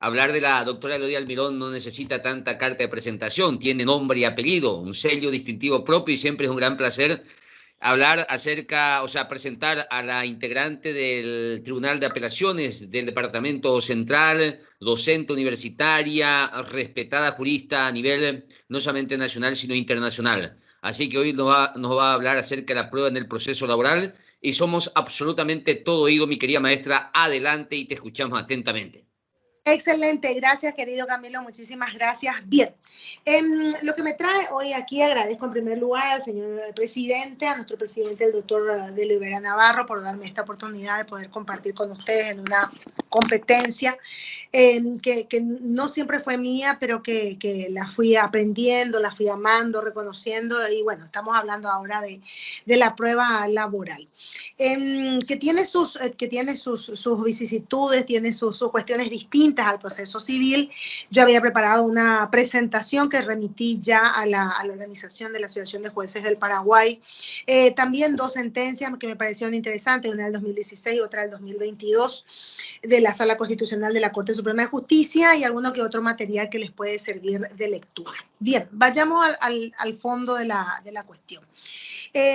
Hablar de la doctora Elodia Almirón no necesita tanta carta de presentación, tiene nombre y apellido, un sello distintivo propio y siempre es un gran placer hablar acerca, o sea, presentar a la integrante del Tribunal de Apelaciones del Departamento Central, docente universitaria, respetada jurista a nivel no solamente nacional, sino internacional. Así que hoy nos va a hablar acerca de la prueba en el proceso laboral y somos absolutamente todo oído, mi querida maestra. Adelante y te escuchamos atentamente. Excelente, gracias querido Camilo, muchísimas gracias. Bien, lo que me trae hoy aquí, agradezco en primer lugar al señor presidente, a nuestro presidente, el doctor de Olivera Navarro, por darme esta oportunidad de poder compartir con ustedes en una competencia que no siempre fue mía, pero que la fui aprendiendo, la fui amando, reconociendo, y bueno, estamos hablando ahora de la prueba laboral. Que tiene sus vicisitudes, tiene sus cuestiones distintas al proceso civil. Yo había preparado una presentación que remití ya a la organización de la Asociación de Jueces del Paraguay. También dos sentencias que me parecieron interesantes, una del 2016 y otra del 2022, de la Sala Constitucional de la Corte Suprema de Justicia, y alguno que otro material que les puede servir de lectura. Bien, vayamos al fondo de la cuestión.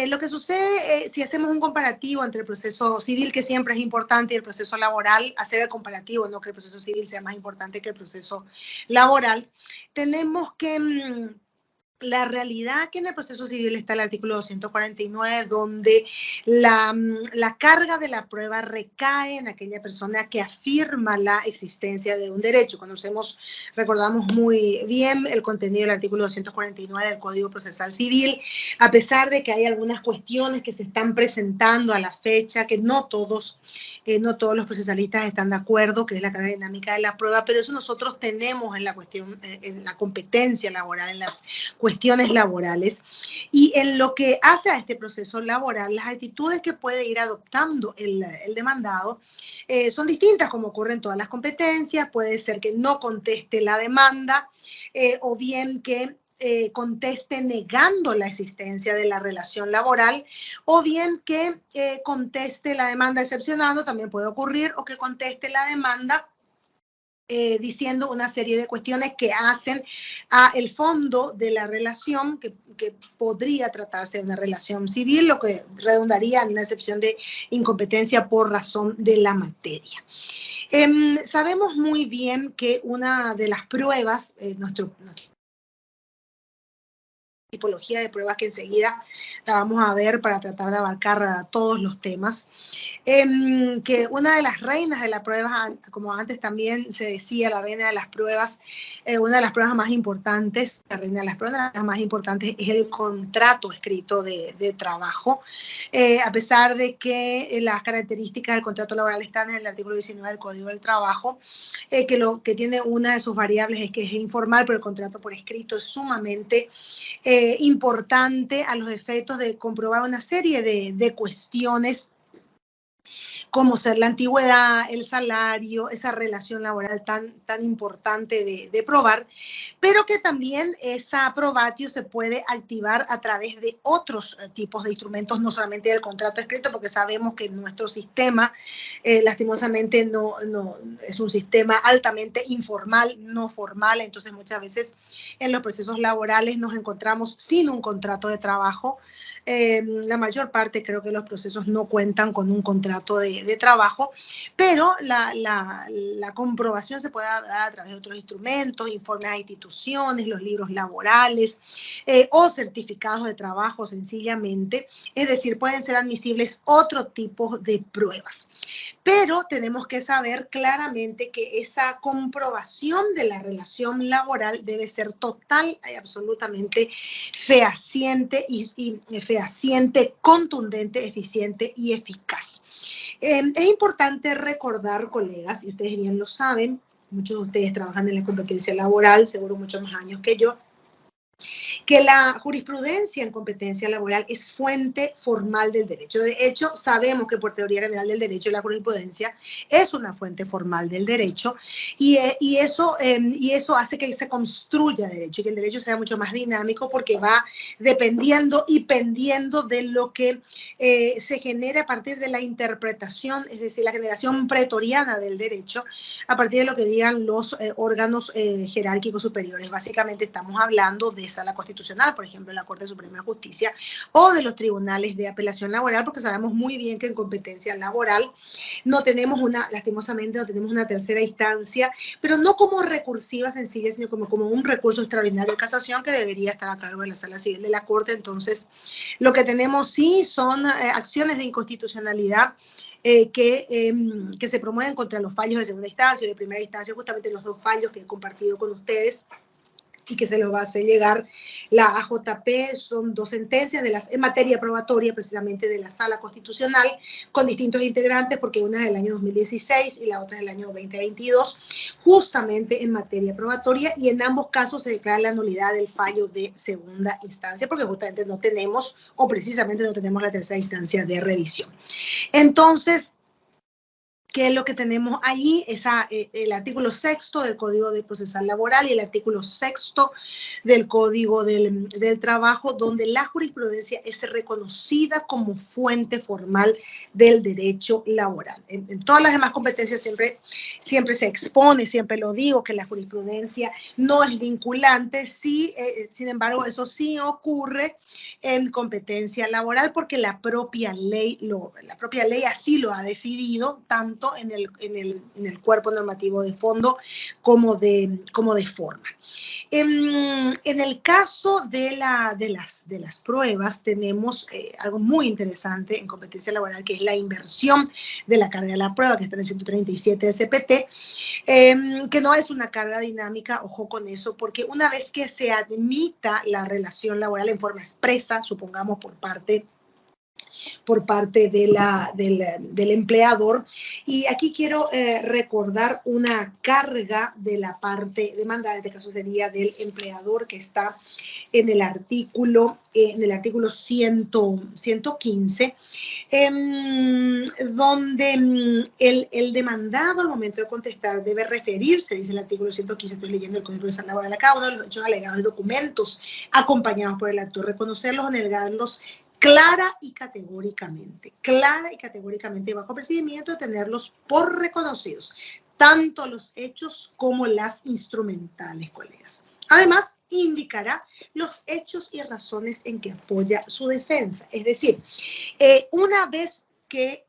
Lo que sucede, si hacemos un comparativo entre el proceso civil, que siempre es importante, y el proceso laboral, hacer el comparativo, no que el proceso civil sea más importante que el proceso laboral, tenemos que la realidad que en el proceso civil está el artículo 249, donde la carga de la prueba recae en aquella persona que afirma la existencia de un derecho. Recordamos muy bien el contenido del artículo 249 del Código Procesal Civil, a pesar de que hay algunas cuestiones que se están presentando a la fecha, que no todos los procesalistas están de acuerdo, que es la carga dinámica de la prueba, pero eso nosotros tenemos en la cuestión, en la competencia laboral, en las cuestiones laborales. Y en lo que hace a este proceso laboral, las actitudes que puede ir adoptando el demandado son distintas, como ocurre en todas las competencias. Puede ser que no conteste la demanda, o bien que conteste negando la existencia de la relación laboral, o bien que conteste la demanda excepcionando, también puede ocurrir, o que conteste la demanda diciendo una serie de cuestiones que hacen a el fondo de la relación, que podría tratarse de una relación civil, lo que redundaría en una excepción de incompetencia por razón de la materia. Sabemos muy bien que una de las pruebas, nuestra tipología de pruebas que enseguida la vamos a ver para tratar de abarcar todos los temas, que una de las reinas de la prueba, como antes también se decía, la reina de las pruebas, una de las pruebas más importantes, la reina de las pruebas más importantes es el contrato escrito de trabajo, a pesar de que las características del contrato laboral están en el artículo 19 del Código del Trabajo, que tiene una de sus variables es que es informal, pero el contrato por escrito es sumamente importante a los efectos de comprobar una serie de cuestiones, como ser la antigüedad, el salario, esa relación laboral tan importante de probar, pero que también esa probatio se puede activar a través de otros tipos de instrumentos, no solamente del contrato escrito, porque sabemos que nuestro sistema, lastimosamente, no es un sistema altamente informal, no formal. Entonces muchas veces en los procesos laborales nos encontramos sin un contrato de trabajo. La mayor parte, creo que los procesos no cuentan con un contrato de trabajo, pero la comprobación se puede dar a través de otros instrumentos, informes a instituciones, los libros laborales, o certificados de trabajo sencillamente. Es decir, pueden ser admisibles otro tipo de pruebas. Pero tenemos que saber claramente que esa comprobación de la relación laboral debe ser total y absolutamente fehaciente, contundente, eficiente y eficaz. Es importante recordar, colegas, y ustedes bien lo saben, muchos de ustedes trabajan en la competencia laboral, seguro muchos más años que yo, que la jurisprudencia en competencia laboral es fuente formal del derecho. De hecho, sabemos que por teoría general del derecho la jurisprudencia es una fuente formal del derecho y eso hace que se construya derecho y que el derecho sea mucho más dinámico porque va dependiendo y pendiendo de lo que se genera a partir de la interpretación, es decir, la generación pretoriana del derecho, a partir de lo que digan los órganos jerárquicos superiores. Básicamente estamos hablando de sala constitucional, por ejemplo, la Corte Suprema de Justicia, o de los tribunales de apelación laboral, porque sabemos muy bien que en competencia laboral no tenemos lastimosamente no tenemos una tercera instancia, pero no como recursiva sencilla, sino como un recurso extraordinario de casación que debería estar a cargo de la Sala Civil de la Corte. Entonces, lo que tenemos sí son acciones de inconstitucionalidad que se promueven contra los fallos de segunda instancia y de primera instancia, justamente los dos fallos que he compartido con ustedes y que se los va a hacer llegar la AJP. Son dos sentencias en materia probatoria, precisamente de la Sala Constitucional, con distintos integrantes, porque una es del año 2016 y la otra es del año 2022, justamente en materia probatoria, y en ambos casos se declara la nulidad del fallo de segunda instancia, porque justamente no tenemos, o precisamente no tenemos la tercera instancia de revisión. Entonces, ¿qué es lo que tenemos allí? El artículo 6 del Código de Procesal Laboral y el artículo 6 del Código del Trabajo, donde la jurisprudencia es reconocida como fuente formal del derecho laboral. En todas las demás competencias siempre se expone, siempre lo digo, que la jurisprudencia no es vinculante. Sí, sin embargo, eso sí ocurre en competencia laboral porque la propia ley así lo ha decidido, tanto en el cuerpo normativo de fondo como de forma. En el caso de las pruebas tenemos algo muy interesante en competencia laboral, que es la inversión de la carga de la prueba, que está en el 137 de CPT, que no es una carga dinámica, ojo con eso, porque una vez que se admita la relación laboral en forma expresa, supongamos por parte del empleador. Y aquí quiero recordar una carga de la parte demandada, en este caso sería del empleador, que está en el artículo 115, donde el demandado al momento de contestar debe referirse, dice el artículo 115, estoy leyendo el Código Procesal Laboral acá, uno de los hechos alegados y documentos acompañados por el actor, reconocerlos o negarlos clara y categóricamente, bajo procedimiento de tenerlos por reconocidos, tanto los hechos como las instrumentales, colegas. Además, indicará los hechos y razones en que apoya su defensa. Es decir, una vez que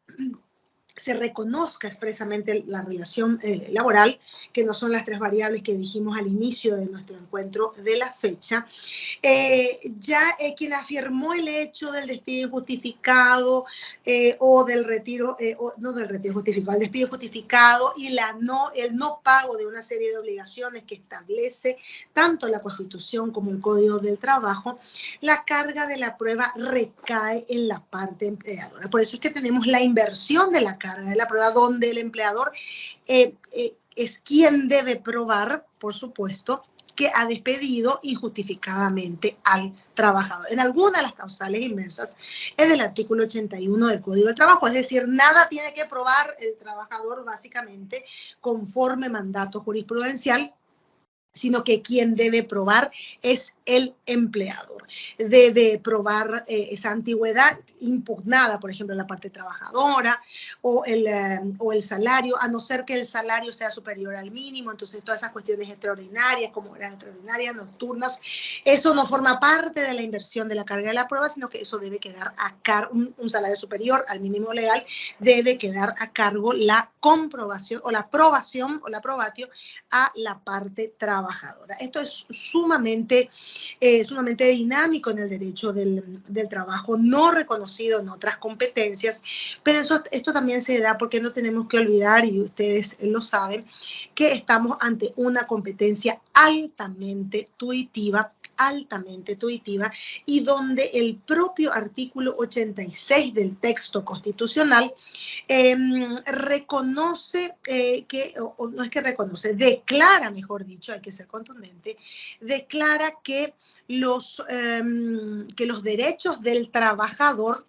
se reconozca expresamente la relación laboral, que no son las tres variables que dijimos al inicio de nuestro encuentro de la fecha, quien afirmó el hecho del despido injustificado o del retiro, no del retiro justificado, el despido justificado y el no pago de una serie de obligaciones que establece tanto la Constitución como el Código del Trabajo, la carga de la prueba recae en la parte empleadora. Por eso es que tenemos la inversión de la carga de la prueba, donde el empleador es quien debe probar, por supuesto, que ha despedido injustificadamente al trabajador. En alguna de las causales inmersas en el artículo 81 del Código del Trabajo, es decir, nada tiene que probar el trabajador básicamente conforme mandato jurisprudencial, sino que quien debe probar es el empleador. Debe probar esa antigüedad impugnada, por ejemplo, en la parte trabajadora o el salario, a no ser que el salario sea superior al mínimo. Entonces, todas esas cuestiones extraordinarias, como horas extraordinarias, nocturnas, eso no forma parte de la inversión de la carga de la prueba, sino que eso debe quedar a cargo, un salario superior al mínimo legal, debe quedar a cargo la comprobación o la aprobación o la aprobatio a la parte trabajadora. Esto es sumamente dinámico en el derecho del trabajo, no reconocido en otras competencias, pero esto también se da porque no tenemos que olvidar, y ustedes lo saben, que estamos ante una competencia altamente tuitiva, altamente intuitiva y donde el propio artículo 86 del texto constitucional reconoce o no es que reconoce, declara, mejor dicho, hay que ser contundente, declara que los derechos del trabajador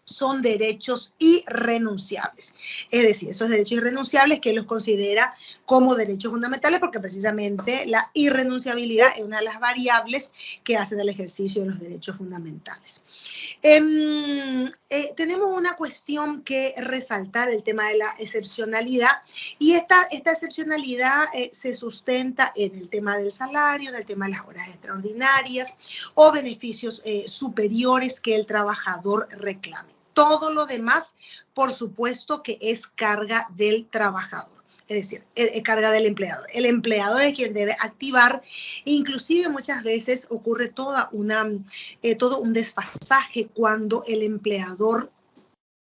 son derechos irrenunciables. Es decir, esos derechos irrenunciables que los considera como derechos fundamentales porque precisamente la irrenunciabilidad es una de las variables que hacen el ejercicio de los derechos fundamentales. Tenemos una cuestión que resaltar, el tema de la excepcionalidad, y esta excepcionalidad se sustenta en el tema del salario, en el tema de las horas extraordinarias o beneficios superiores que el trabajador reclame. Todo lo demás, por supuesto, que es carga del trabajador, es decir, es carga del empleador. El empleador es quien debe activar, inclusive muchas veces ocurre todo un desfasaje cuando el empleador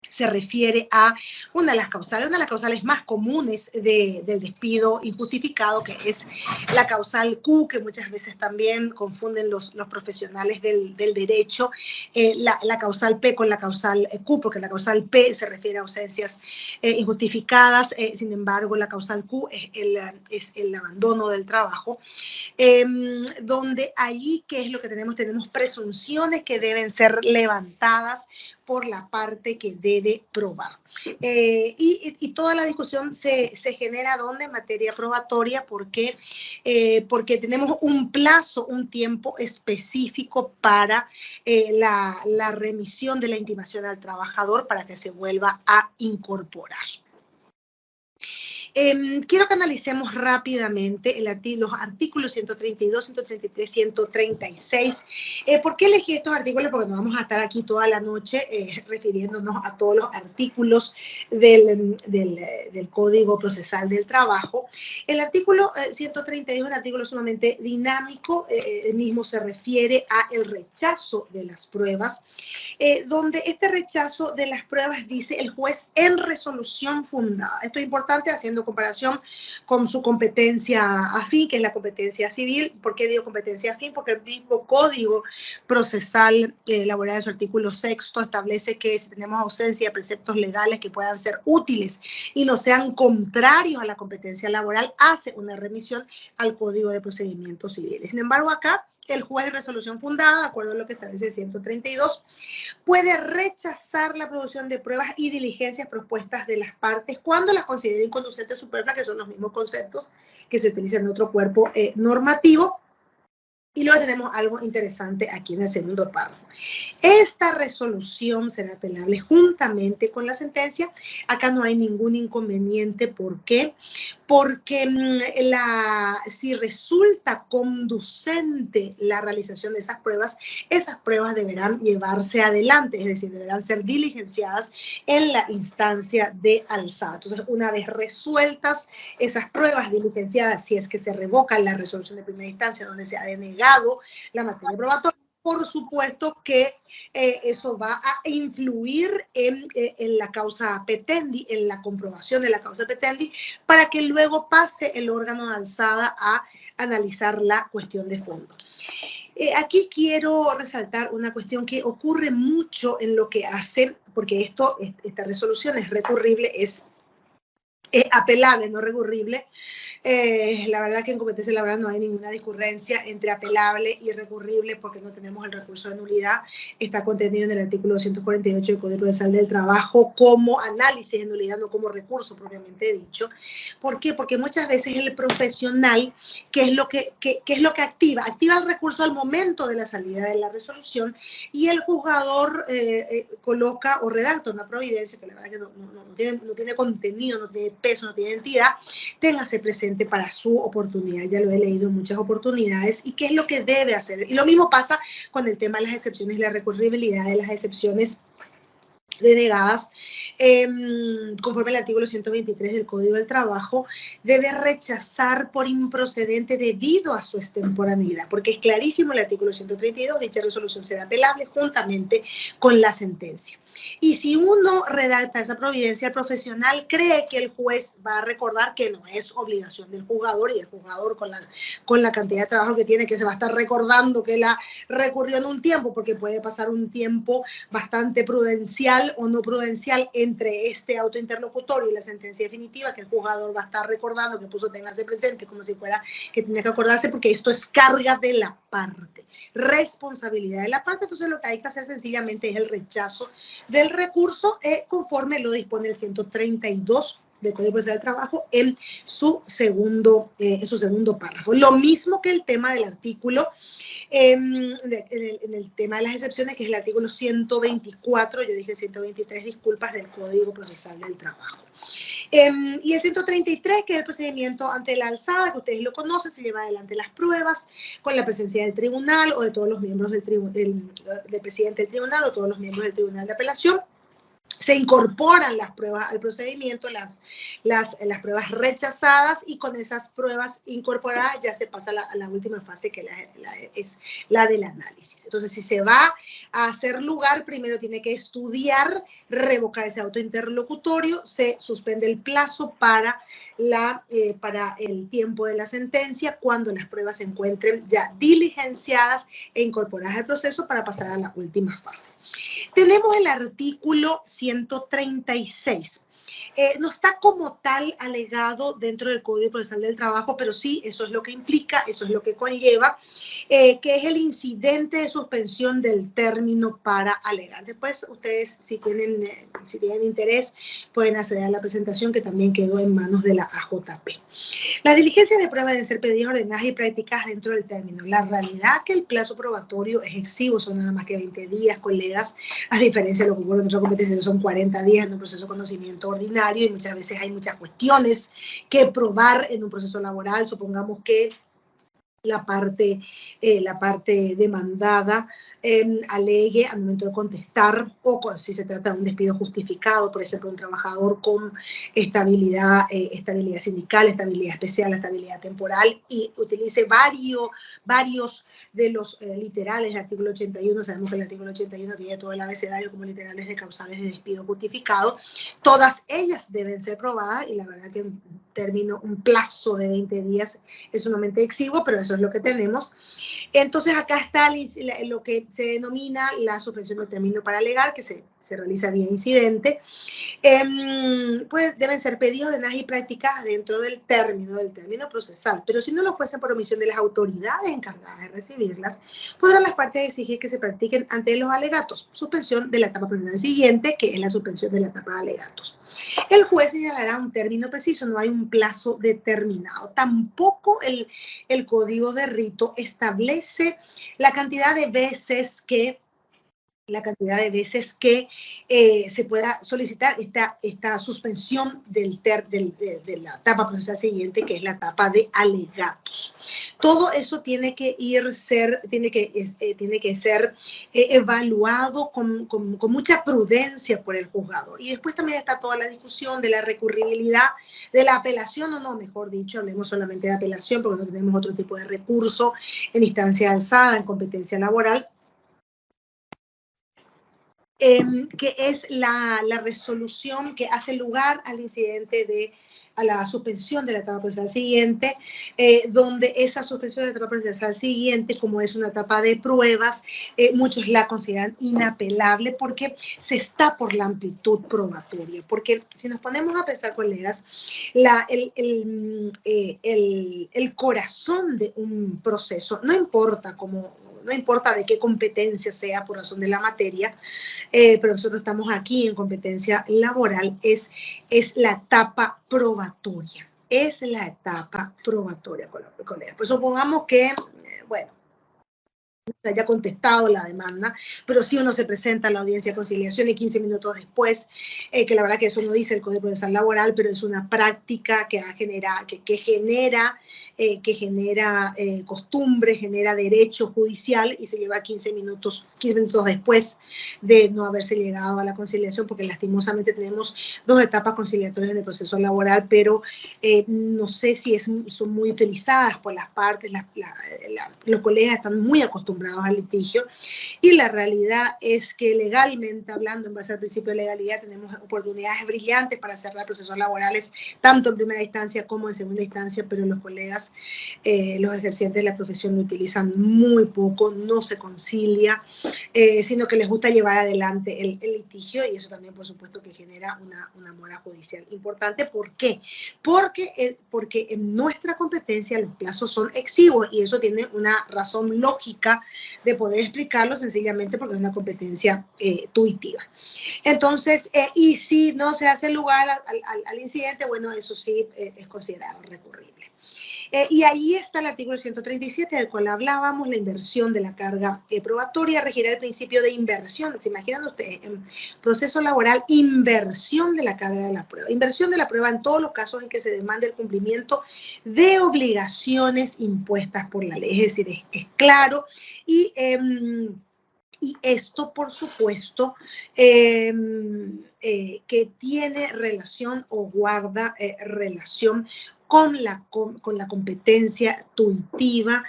se refiere a una de las causales más comunes del despido injustificado, que es la causal Q, que muchas veces también confunden los profesionales del derecho, la causal P con la causal Q, porque la causal P se refiere a ausencias injustificadas, sin embargo la causal Q es el abandono del trabajo, donde allí, ¿qué es lo que tenemos? Tenemos presunciones que deben ser levantadas por la parte que debe probar. Y toda la discusión se genera ¿dónde? En materia probatoria, porque tenemos un plazo, un tiempo específico para la remisión de la intimación al trabajador para que se vuelva a incorporar. Quiero que analicemos rápidamente los artículos 132, 133, 136. ¿Por qué elegí estos artículos? Porque no vamos a estar aquí toda la noche refiriéndonos a todos los artículos del Código Procesal del Trabajo. El artículo 132 es un artículo sumamente dinámico. El mismo se refiere a el rechazo de las pruebas, donde este rechazo de las pruebas dice el juez en resolución fundada. Esto es importante haciendo comparación con su competencia afín, que es la competencia civil. ¿Por qué digo competencia afín? Porque el mismo Código Procesal Laboral en su artículo 6 establece que si tenemos ausencia de preceptos legales que puedan ser útiles y no sean contrarios a la competencia laboral, hace una remisión al Código de Procedimientos Civiles. Sin embargo, acá el juez de resolución fundada, de acuerdo a lo que establece el 132, puede rechazar la producción de pruebas y diligencias propuestas de las partes cuando las considere inconducentes o superfluas, que son los mismos conceptos que se utilizan en otro cuerpo normativo. Y luego tenemos algo interesante aquí en el segundo párrafo. Esta resolución será apelable juntamente con la sentencia. Acá no hay ningún inconveniente. ¿Por qué? Porque si resulta conducente la realización de esas pruebas deberán llevarse adelante, es decir, deberán ser diligenciadas en la instancia de alzada. Entonces, una vez resueltas esas pruebas diligenciadas, si es que se revoca la resolución de primera instancia donde se ha denegado la materia probatoria, por supuesto que eso va a influir en la causa petendi, en la comprobación de la causa petendi, para que luego pase el órgano de alzada a analizar la cuestión de fondo. Aquí quiero resaltar una cuestión que ocurre mucho en lo que hace, porque esta resolución es recurrible, es apelable, no recurrible. La verdad que en competencia laboral no hay ninguna discurrencia entre apelable y recurrible porque no tenemos el recurso de nulidad. Está contenido en el artículo 248 del Código Procesal del Trabajo como análisis de nulidad, no como recurso propiamente dicho. ¿Por qué? Porque muchas veces el profesional, ¿qué es lo que activa? Activa el recurso al momento de la salida de la resolución y el juzgador coloca o redacta una providencia que la verdad que no tiene contenido, no tiene peso, no tiene entidad. Téngase presente para su oportunidad. Ya lo he leído en muchas oportunidades. ¿Y qué es lo que debe hacer? Y lo mismo pasa con el tema de las excepciones y la recurribilidad de las excepciones denegadas, conforme al artículo 123 del Código del Trabajo, debe rechazar por improcedente debido a su extemporaneidad, porque es clarísimo el artículo 132, dicha resolución será apelable juntamente con la sentencia. Y si uno redacta esa providencia, el profesional cree que el juez va a recordar que no es obligación del juzgador, y el juzgador con la cantidad de trabajo que tiene, que se va a estar recordando que la recurrió en un tiempo, porque puede pasar un tiempo bastante prudencial o no prudencial entre este auto interlocutorio y la sentencia definitiva, que el juzgador va a estar recordando que puso téngase presente como si fuera que tenía que acordarse, porque esto es carga de la parte, responsabilidad de la parte. Entonces lo que hay que hacer sencillamente es el rechazo del recurso conforme lo dispone el 132 del Código Procesal del Trabajo en su segundo párrafo. Lo mismo que el tema del artículo, en el tema de las excepciones, que es el artículo 124, yo dije 123, disculpas, del Código Procesal del Trabajo. Y el 133, que es el procedimiento ante la alzada, que ustedes lo conocen, se lleva adelante las pruebas con la presencia del tribunal o de todos los miembros del presidente del tribunal o todos los miembros del tribunal de apelación. Se incorporan las pruebas al procedimiento, las pruebas rechazadas, y con esas pruebas incorporadas ya se pasa a la última fase, que es la del análisis. Entonces, si se va a hacer lugar, primero tiene que estudiar, revocar ese auto interlocutorio, se suspende el plazo para el tiempo de la sentencia, cuando las pruebas se encuentren ya diligenciadas e incorporadas al proceso, para pasar a la última fase. Tenemos el artículo 136. No está como tal alegado dentro del Código Procesal del Trabajo, pero sí, eso es lo que implica, eso es lo que conlleva, que es el incidente de suspensión del término para alegar. Después, ustedes, si tienen interés, pueden acceder a la presentación, que también quedó en manos de la AJP. Las diligencias de prueba deben ser pedidas, ordenadas y practicadas dentro del término. La realidad es que el plazo probatorio es exiguo, son nada más que 20 días, colegas, a diferencia de lo que ocurre en otra competencia, que son 40 días en un proceso de conocimiento ordinario, y muchas veces hay muchas cuestiones que probar en un proceso laboral. Supongamos que la parte demandada alegue al momento de contestar, o si se trata de un despido justificado, por ejemplo, un trabajador con estabilidad sindical, estabilidad especial, estabilidad temporal, y utilice varios de los literales del artículo 81. Sabemos que el artículo 81 tiene todo el abecedario como literales de causales de despido justificado. Todas ellas deben ser probadas, y la verdad que un plazo de 20 días es sumamente exiguo, pero eso es lo que tenemos. Entonces, acá está lo que se denomina la suspensión del término para alegar, que se realiza vía incidente. Pues deben ser pedidos, ordenadas y practicadas dentro del término procesal, pero si no lo fuesen por omisión de las autoridades encargadas de recibirlas, podrán las partes exigir que se practiquen ante los alegatos. Suspensión de la etapa procesal siguiente, que es la suspensión de la etapa de alegatos. El juez señalará un término preciso, no hay un plazo determinado. Tampoco el Código de Rito establece la cantidad de veces que se pueda solicitar esta suspensión de la etapa procesal siguiente, que es la etapa de alegatos. Todo eso tiene que ser evaluado con mucha prudencia por el juzgador. Y después también está toda la discusión de la recurribilidad de la apelación, mejor dicho, hablemos solamente de apelación, porque no tenemos otro tipo de recurso en instancia alzada, en competencia laboral, que es la resolución que hace lugar al incidente a la suspensión de la etapa procesal siguiente, donde esa suspensión de la etapa procesal siguiente, como es una etapa de pruebas, muchos la consideran inapelable porque se está por la amplitud probatoria. Porque si nos ponemos a pensar, colegas, el corazón de un proceso, no importa de qué competencia sea por razón de la materia, pero nosotros estamos aquí en competencia laboral, es la etapa probatoria. Es la etapa probatoria, colegas. Pues supongamos que, bueno, se haya contestado la demanda, pero sí uno se presenta a la audiencia de conciliación y 15 minutos después, que la verdad que eso no dice el Código Procesal Laboral, pero es una práctica que genera costumbre, genera derecho judicial y se lleva 15 minutos después de no haberse llegado a la conciliación, porque lastimosamente tenemos 2 etapas conciliatorias en el proceso laboral, pero no sé si son muy utilizadas por las partes, los colegas están muy acostumbrados al litigio, y la realidad es que legalmente hablando, en base al principio de legalidad, tenemos oportunidades brillantes para cerrar procesos laborales, tanto en primera instancia como en segunda instancia, pero los colegas, los ejercientes de la profesión lo utilizan muy poco, no se concilia, sino que les gusta llevar adelante el litigio, y eso también, por supuesto, que genera una mora judicial importante. ¿Por qué? Porque en nuestra competencia los plazos son exiguos, y eso tiene una razón lógica de poder explicarlo, sencillamente porque es una competencia tuitiva. Entonces, y si no se hace lugar al incidente, bueno, eso sí es considerado recurrible. Y ahí está el artículo 137, del cual hablábamos, la inversión de la carga probatoria, regirá el principio de inversión. ¿Se imaginan ustedes? En proceso laboral, inversión de la carga de la prueba. Inversión de la prueba en todos los casos en que se demande el cumplimiento de obligaciones impuestas por la ley. Es decir, es claro, y esto, por supuesto, que tiene relación o guarda relación con la competencia tuitiva,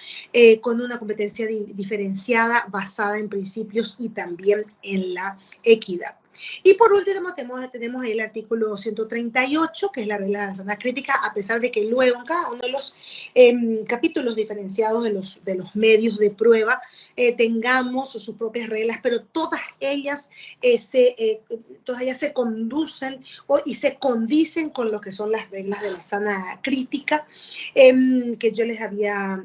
con una competencia diferenciada basada en principios y también en la equidad. Y por último tenemos el artículo 138, que es la regla de la sana crítica, a pesar de que luego en cada uno de los capítulos diferenciados de los medios de prueba tengamos sus propias reglas, pero todas ellas se conducen y se condicen con lo que son las reglas de la sana crítica, que yo les había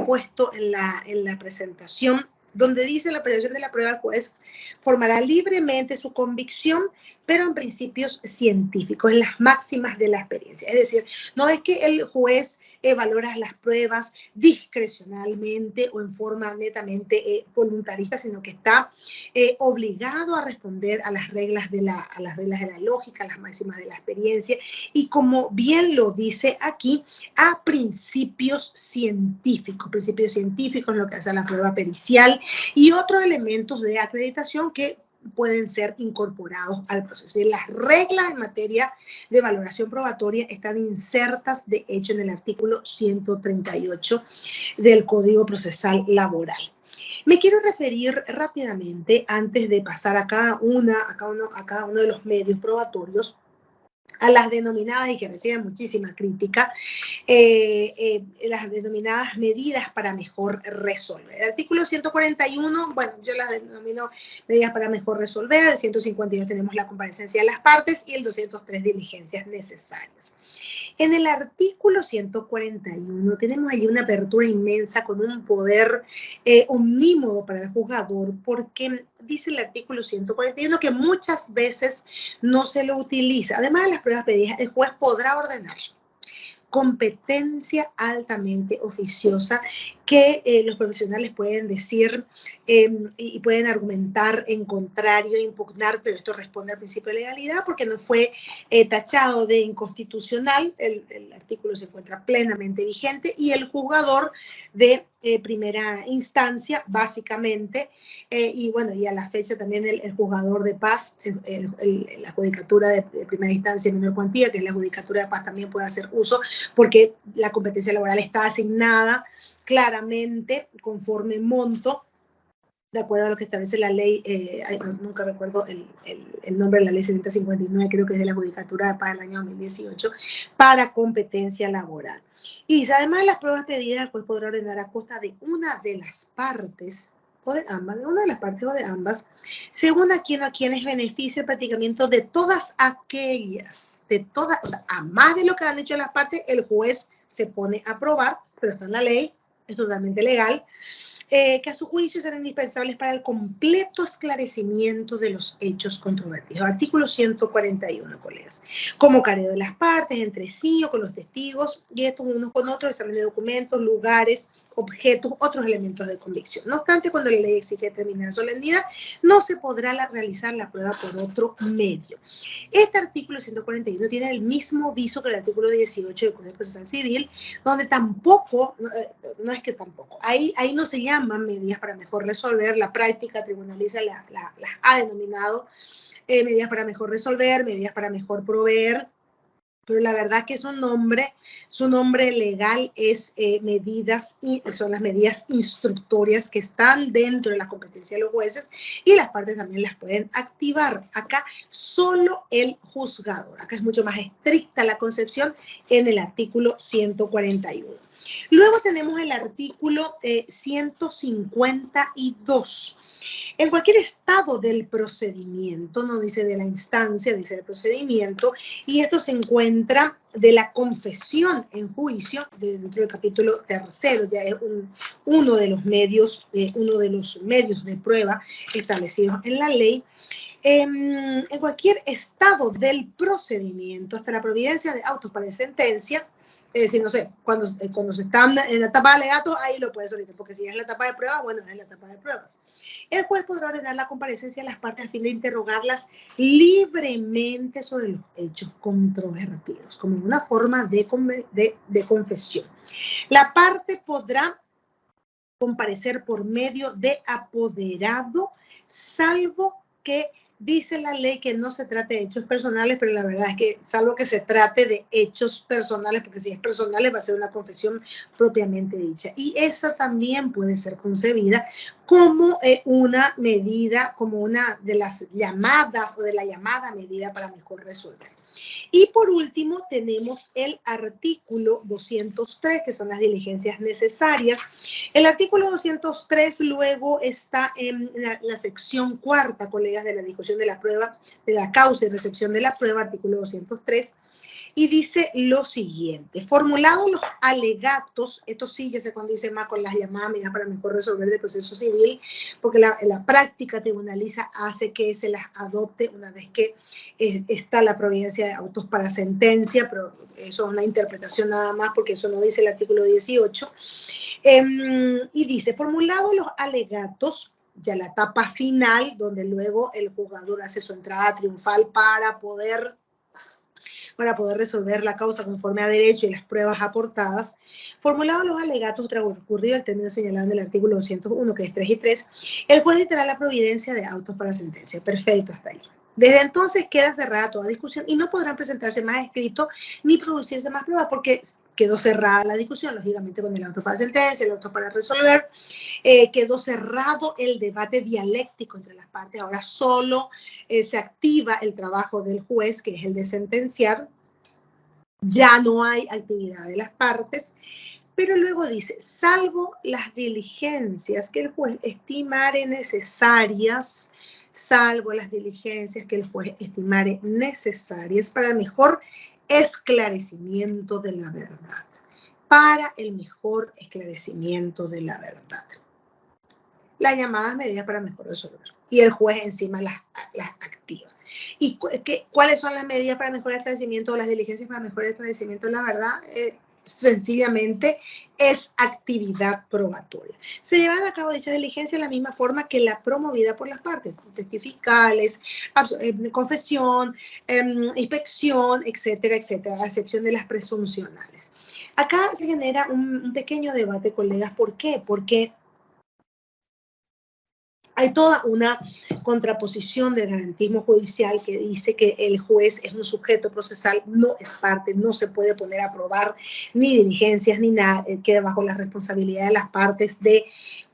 puesto en la presentación, donde dice: la apreciación de la prueba, el juez formará libremente su convicción, pero en principios científicos, en las máximas de la experiencia. Es decir, no es que el juez valora las pruebas discrecionalmente o en forma netamente voluntarista, sino que está obligado a responder a las reglas de la lógica, a las máximas de la experiencia, y como bien lo dice aquí, a principios científicos en lo que hace a la prueba pericial y otros elementos de acreditación que pueden ser incorporados al proceso. Las reglas en materia de valoración probatoria están insertas, de hecho, en el artículo 138 del Código Procesal Laboral. Me quiero referir rápidamente, antes de pasar a cada uno de los medios probatorios, a las denominadas, y que reciben muchísima crítica, las denominadas medidas para mejor resolver. El artículo 141, bueno, yo las denomino medidas para mejor resolver. El 152 tenemos la comparecencia de las partes y el 203 diligencias necesarias. En el artículo 141 tenemos allí una apertura inmensa con un poder omnímodo para el juzgador, porque dice el artículo 141 que muchas veces no se lo utiliza. Además de las pruebas pedidas, el juez podrá ordenar competencia altamente oficiosa que los profesionales pueden decir y pueden argumentar en contrario, impugnar, pero esto responde al principio de legalidad porque no fue tachado de inconstitucional. El artículo se encuentra plenamente vigente y el juzgador de primera instancia, básicamente, y bueno, y a la fecha también el juzgador de paz, la judicatura de primera instancia en menor cuantía, que es la judicatura de paz, también puede hacer uso, porque la competencia laboral está asignada claramente conforme monto, de acuerdo a lo que establece la ley, nunca recuerdo el nombre de la ley 759, creo que es de la Judicatura de Paz del año 2018, para competencia laboral. Y además de las pruebas pedidas, el juez podrá ordenar a costa de una de las partes o de ambas, según a quienes beneficia el practicamiento de todas aquellas, o sea, a más de lo que han dicho las partes, el juez se pone a aprobar, pero está en la ley, es totalmente legal, que a su juicio serán indispensables para el completo esclarecimiento de los hechos controvertidos. Artículo 141, colegas. Como careo de las partes entre sí o con los testigos, y estos unos con otros, examen de documentos, lugares objetos, otros elementos de convicción. No obstante, cuando la ley exige determinada solemnidad, no se podrá realizar la prueba por otro medio. Este artículo 141 tiene el mismo viso que el artículo 18 del Código Procesal Civil, donde tampoco, no es que tampoco, ahí no se llaman medidas para mejor resolver, la práctica tribunaliza las ha denominado medidas para mejor resolver, medidas para mejor proveer, pero la verdad que su nombre legal es son las medidas instructorias que están dentro de la competencia de los jueces y las partes también las pueden activar. Acá solo el juzgador. Acá es mucho más estricta la concepción en el artículo 141. Luego tenemos el artículo 152. En cualquier estado del procedimiento, no dice de la instancia, dice del procedimiento, y esto se encuentra de la confesión en juicio, dentro del capítulo 3, ya es uno de los medios de prueba establecidos en la ley. En cualquier estado del procedimiento, hasta la providencia de autos para sentencia, es decir, no sé, cuando se están en la etapa de alegato, ahí lo puede solicitar, porque si es la etapa de pruebas, bueno, es la etapa de pruebas. El juez podrá ordenar la comparecencia de las partes a fin de interrogarlas libremente sobre los hechos controvertidos, como una forma de confesión. La parte podrá comparecer por medio de apoderado, salvo que dice la ley que no se trate de hechos personales, pero la verdad es que salvo que se trate de hechos personales, porque si es personales va a ser una confesión propiamente dicha. Y esa también puede ser concebida como una medida, como una de las llamadas o de la llamada medida para mejor resolver. Y por último tenemos el artículo 203, que son las diligencias necesarias. El artículo 203 luego está en la sección 4, colegas, de la discusión de la prueba, de la causa y recepción de la prueba, artículo 203, y dice lo siguiente: formulados los alegatos, esto sí ya se condice más con las llamadas medidas para mejor resolver de proceso civil, porque la práctica tribunaliza hace que se las adopte una vez que está la providencia de autos para sentencia, pero eso es una interpretación nada más, porque eso no dice el artículo 18, y dice, formulados los alegatos, ya la etapa final, donde luego el juzgador hace su entrada triunfal para poder resolver la causa conforme a derecho y las pruebas aportadas, formulados los alegatos transcurrido el término señalado en el artículo 201, que es 3 y 3, el juez dictará la providencia de autos para sentencia. Perfecto, hasta ahí. Desde entonces queda cerrada toda discusión y no podrán presentarse más escritos ni producirse más pruebas, porque quedó cerrada la discusión, lógicamente, con el auto para sentencia, el auto para resolver, quedó cerrado el debate dialéctico entre las partes. Ahora solo se activa el trabajo del juez, que es el de sentenciar. Ya no hay actividad de las partes, pero luego dice, salvo las diligencias que el juez estimare necesarias, para el mejor esclarecimiento de la verdad. Las llamadas medidas para mejor resolver. Y el juez encima las activa. ¿Y cuáles son las medidas para mejor esclarecimiento o las diligencias para mejor esclarecimiento de la verdad? Sencillamente es actividad probatoria. Se llevan a cabo dichas diligencias de la misma forma que la promovida por las partes, testificales, confesión, inspección, etcétera, etcétera, a excepción de las presuncionales. Acá se genera un pequeño debate, colegas. ¿Por qué? Porque hay toda una contraposición del garantismo judicial que dice que el juez es un sujeto procesal, no es parte, no se puede poner a probar ni diligencias ni nada, queda bajo la responsabilidad de las partes de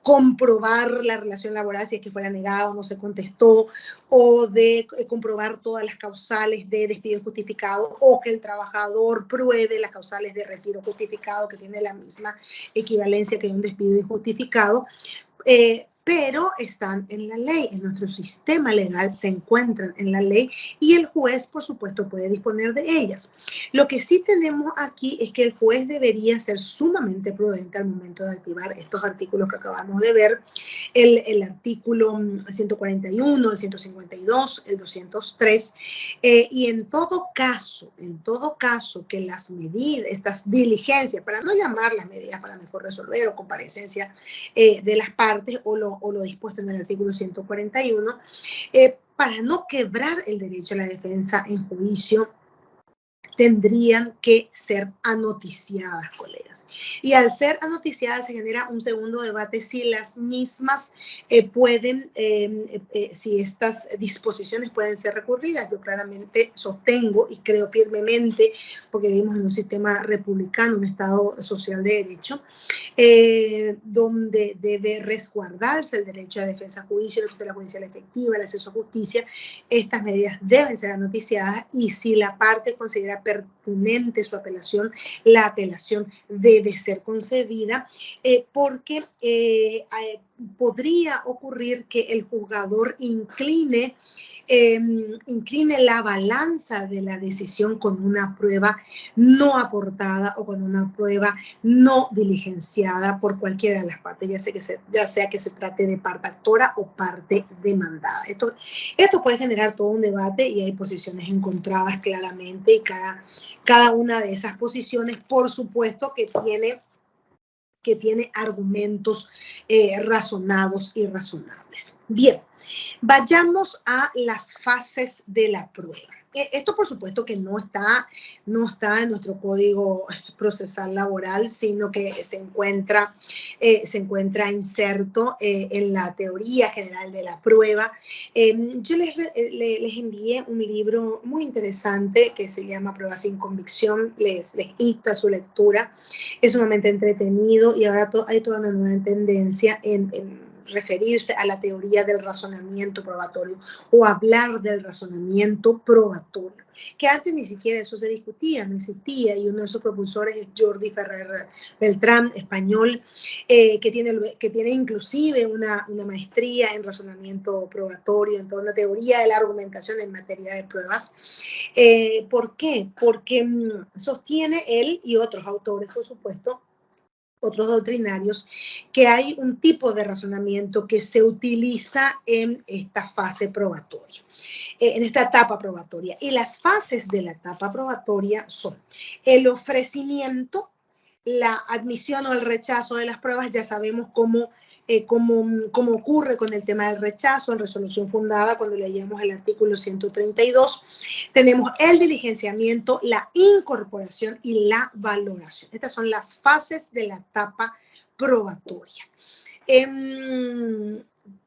comprobar la relación laboral si es que fuera negada o no se contestó, o de comprobar todas las causales de despido injustificado, o que el trabajador pruebe las causales de retiro justificado, que tiene la misma equivalencia que un despido injustificado. pero están en la ley, en nuestro sistema legal se encuentran en la ley y el juez, por supuesto, puede disponer de ellas. Lo que sí tenemos aquí es que el juez debería ser sumamente prudente al momento de activar estos artículos que acabamos de ver, el artículo 141, el 152, el 203, y en todo caso que las medidas, estas diligencias, para no llamar las medidas para mejor resolver o comparecencia de las partes o lo dispuesto en el artículo 141, para no quebrar el derecho a la defensa en juicio, tendrían que ser anoticiadas, colegas. Y al ser anoticiadas se genera un segundo debate si las mismas pueden, si estas disposiciones pueden ser recurridas. Yo claramente sostengo y creo firmemente, porque vivimos en un sistema republicano, un Estado social de derecho, donde debe resguardarse el derecho a defensa judicial, la tutela judicial efectiva, el acceso a justicia. Estas medidas deben ser anoticiadas y si la parte considera pertinente su apelación, la apelación debe ser concedida porque podría ocurrir que el juzgador incline la balanza de la decisión con una prueba no aportada o con una prueba no diligenciada por cualquiera de las partes, ya sea que se trate de parte actora o parte demandada. Esto puede generar todo un debate y hay posiciones encontradas claramente y cada una de esas posiciones, por supuesto, que tiene argumentos razonados y razonables. Bien, vayamos a las fases de la prueba. Esto, por supuesto, que no está en nuestro Código Procesal Laboral, sino que se encuentra inserto en la teoría general de la prueba. Yo les envié un libro muy interesante que se llama Prueba sin convicción. Les insto a su lectura. Es sumamente entretenido y ahora hay toda una nueva tendencia en referirse a la teoría del razonamiento probatorio o hablar del razonamiento probatorio, que antes ni siquiera eso se discutía, no existía, y uno de esos propulsores es Jordi Ferrer Beltrán, español, que tiene inclusive una maestría en razonamiento probatorio, en toda una teoría de la argumentación en materia de pruebas. ¿Por qué? Porque sostiene él y otros autores, por supuesto, otros doctrinarios, que hay un tipo de razonamiento que se utiliza en esta fase probatoria, en esta etapa probatoria. Y las fases de la etapa probatoria son el ofrecimiento, la admisión o el rechazo de las pruebas. Ya sabemos cómo ocurre con el tema del rechazo en resolución fundada cuando leíamos el artículo 132. Tenemos el diligenciamiento, la incorporación y la valoración. Estas son las fases de la etapa probatoria.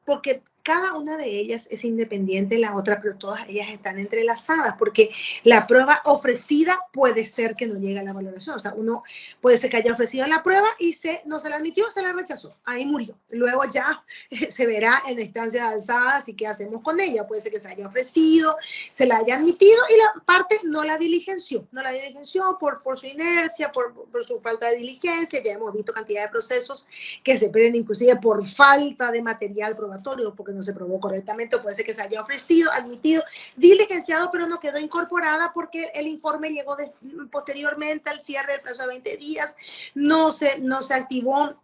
Porque cada una de ellas es independiente de la otra, pero todas ellas están entrelazadas, porque la prueba ofrecida puede ser que no llegue a la valoración. O sea, uno puede ser que haya ofrecido la prueba y no se la admitió, se la rechazó. Ahí murió. Luego ya se verá en instancias alzadas y qué hacemos con ella. Puede ser que se haya ofrecido, se la haya admitido y la parte no la diligenció. No la diligenció por su inercia, por su falta de diligencia. Ya hemos visto cantidad de procesos que se pierden inclusive por falta de material probatorio, porque no se probó correctamente, o puede ser que se haya ofrecido, admitido, diligenciado, pero no quedó incorporada porque el informe llegó posteriormente al cierre del plazo de 20 días, no se activó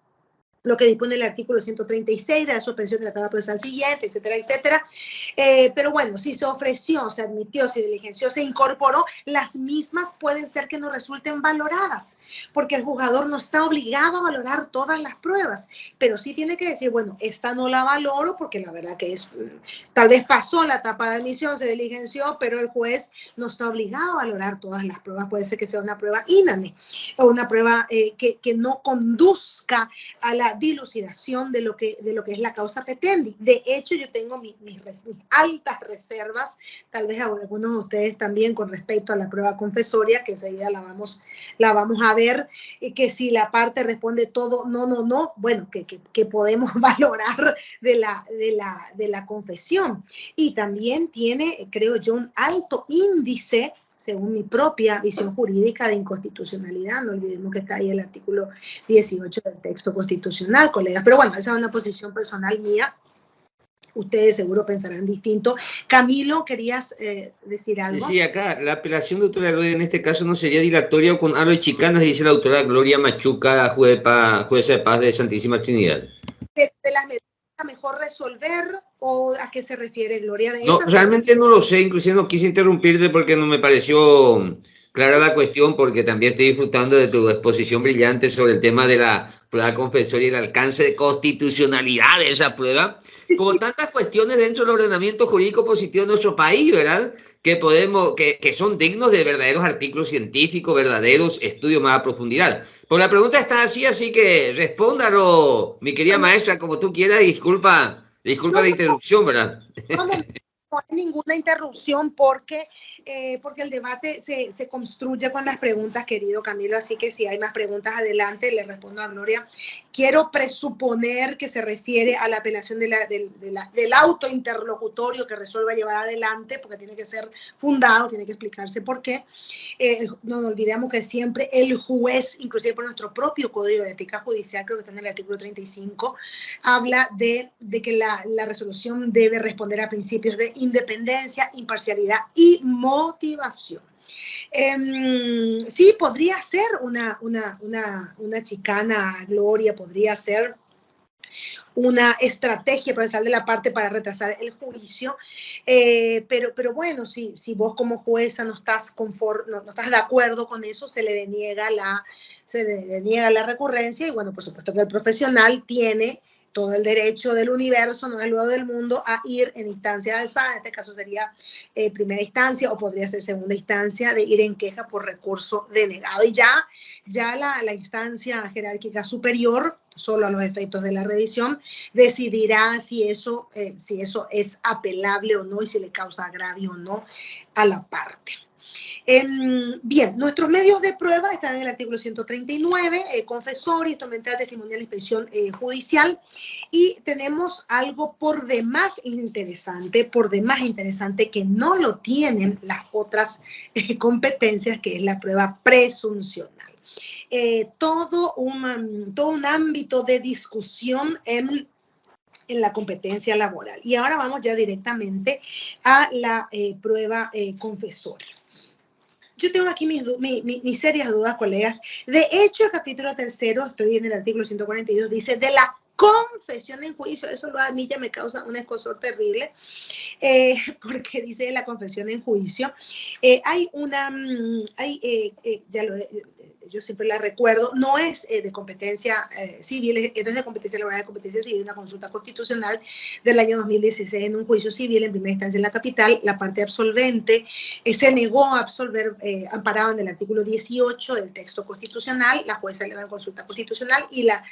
lo que dispone el artículo 136 de la suspensión de la etapa procesal siguiente, etcétera, etcétera. Pero bueno, si se ofreció, se admitió, se diligenció, se incorporó, las mismas pueden ser que no resulten valoradas, porque el juzgador no está obligado a valorar todas las pruebas, pero sí tiene que decir, bueno, esta no la valoro porque la verdad que tal vez pasó la etapa de admisión, se diligenció, pero el juez no está obligado a valorar todas las pruebas. Puede ser que sea una prueba inane o una prueba que no conduzca a la dilucidación de lo que es la causa petendi. De hecho, yo tengo mis altas reservas, tal vez a algunos de ustedes también, con respecto a la prueba confesoria, que enseguida la vamos a ver, que si la parte responde todo no, bueno, que podemos valorar de la confesión. Y también tiene, creo yo, un alto índice, según mi propia visión jurídica de inconstitucionalidad. No olvidemos que está ahí el artículo 18 del texto constitucional, colegas. Pero bueno, esa es una posición personal mía. Ustedes seguro pensarán distinto. Camilo, ¿querías decir algo? Sí, acá la apelación de autora Gloria en este caso no sería dilatoria con algo de chicanas, dice la autora Gloria Machuca, jueza de paz de Santísima Trinidad. ¿De las medidas mejor resolver o a qué se refiere, Gloria? De no, realmente no lo sé, inclusive no quise interrumpirte porque no me pareció clara la cuestión, porque también estoy disfrutando de tu exposición brillante sobre el tema de la prueba confesoria y el alcance de constitucionalidad de esa prueba, como tantas cuestiones dentro del ordenamiento jurídico positivo de nuestro país, ¿verdad? Que son dignos de verdaderos artículos científicos, verdaderos estudios más a profundidad. Pues la pregunta está así que respóndalo, mi querida maestra, como tú quieras, disculpa la interrupción, ¿verdad? No hay ninguna interrupción porque el debate se construye con las preguntas, querido Camilo, así que si hay más preguntas adelante, le respondo a Gloria. Quiero presuponer que se refiere a la apelación del autointerlocutorio que resuelva llevar adelante, porque tiene que ser fundado, tiene que explicarse por qué. No nos olvidemos que siempre el juez, inclusive por nuestro propio Código de Ética Judicial, creo que está en el artículo 35, habla de que la resolución debe responder a principios de independencia, imparcialidad y motivación. Sí, podría ser una chicana, Gloria, podría ser una estrategia procesal de la parte para retrasar el juicio, pero bueno, si vos como jueza no estás de acuerdo con eso, se le deniega la recurrencia, y bueno, por supuesto que el profesional tiene todo el derecho del universo, no es luego del mundo, a ir en instancia alzada. En este caso sería primera instancia, o podría ser segunda instancia, de ir en queja por recurso denegado. Y ya la instancia jerárquica superior, solo a los efectos de la revisión, decidirá si eso es apelable o no, y si le causa agravio o no a la parte. Bien, nuestros medios de prueba están en el artículo 139, confesor, instrumental, testimonial, inspección judicial, y tenemos algo por demás interesante que no lo tienen las otras competencias, que es la prueba presuncional. Todo un ámbito de discusión en la competencia laboral. Y ahora vamos ya directamente a la prueba confesoria. Yo tengo aquí mis serias dudas, colegas. De hecho, el capítulo 3, estoy en el artículo 142, dice de la confesión en juicio. Eso a mí ya me causa un escozor terrible, porque dice de la confesión en juicio. Yo siempre la recuerdo, no es de competencia civil, no es de competencia laboral, de competencia civil, una consulta constitucional del año 2016 en un juicio civil en primera instancia en la capital. La parte absolvente se negó a absolver, amparado en el artículo 18 del texto constitucional. La jueza le va en consulta constitucional, y la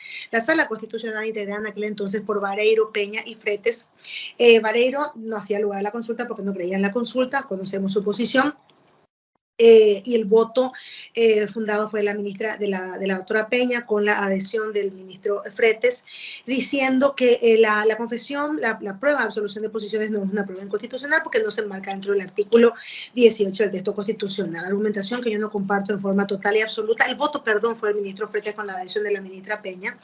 sala constitucional integrada en aquel entonces por Vareiro, Peña y Fretes. Vareiro no hacía lugar a la consulta porque no creía en la consulta, conocemos su posición. Y el voto fundado fue la ministra de la doctora Peña, con la adhesión del ministro Fretes, diciendo que la confesión, la prueba de absolución de posiciones no es una prueba inconstitucional porque no se enmarca dentro del artículo 18 del texto constitucional. Argumentación que yo no comparto en forma total y absoluta. El voto, perdón, fue del ministro Fretes con la adhesión de la ministra Peña,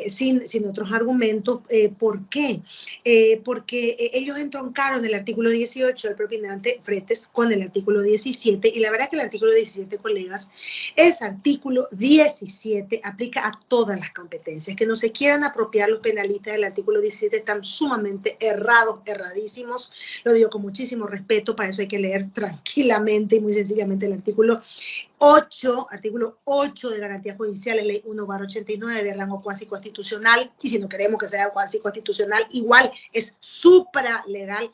sin otros argumentos. ¿Por qué? Porque ellos entroncaron el artículo 18 del propinante Fretes con el artículo 17, y la verdad que el artículo 17, colegas, ese artículo 17 aplica a todas las competencias. Que no se quieran apropiar los penalistas del artículo 17 están sumamente erradísimos. Lo digo con muchísimo respeto, para eso hay que leer tranquilamente y muy sencillamente el artículo 8 de garantía judicial, ley 1/89 de rango cuasi constitucional, y si no queremos que sea cuasi constitucional, igual es supralegal.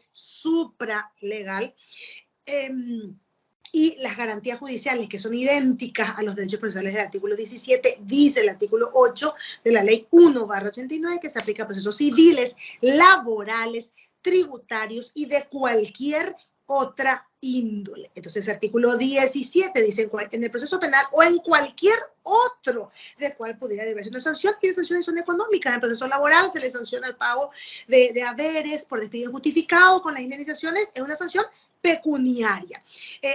Y las garantías judiciales, que son idénticas a los derechos procesales del artículo 17, dice el artículo 8 de la ley 1/89, que se aplica a procesos civiles, laborales, tributarios y de cualquier otra índole. Entonces, el artículo 17 dice en el proceso penal o en cualquier otro del cual pudiera deberse una sanción, y las sanciones son económicas. En el proceso laboral se le sanciona el pago de haberes por despido injustificado con las indemnizaciones, es una sanción pecuniaria.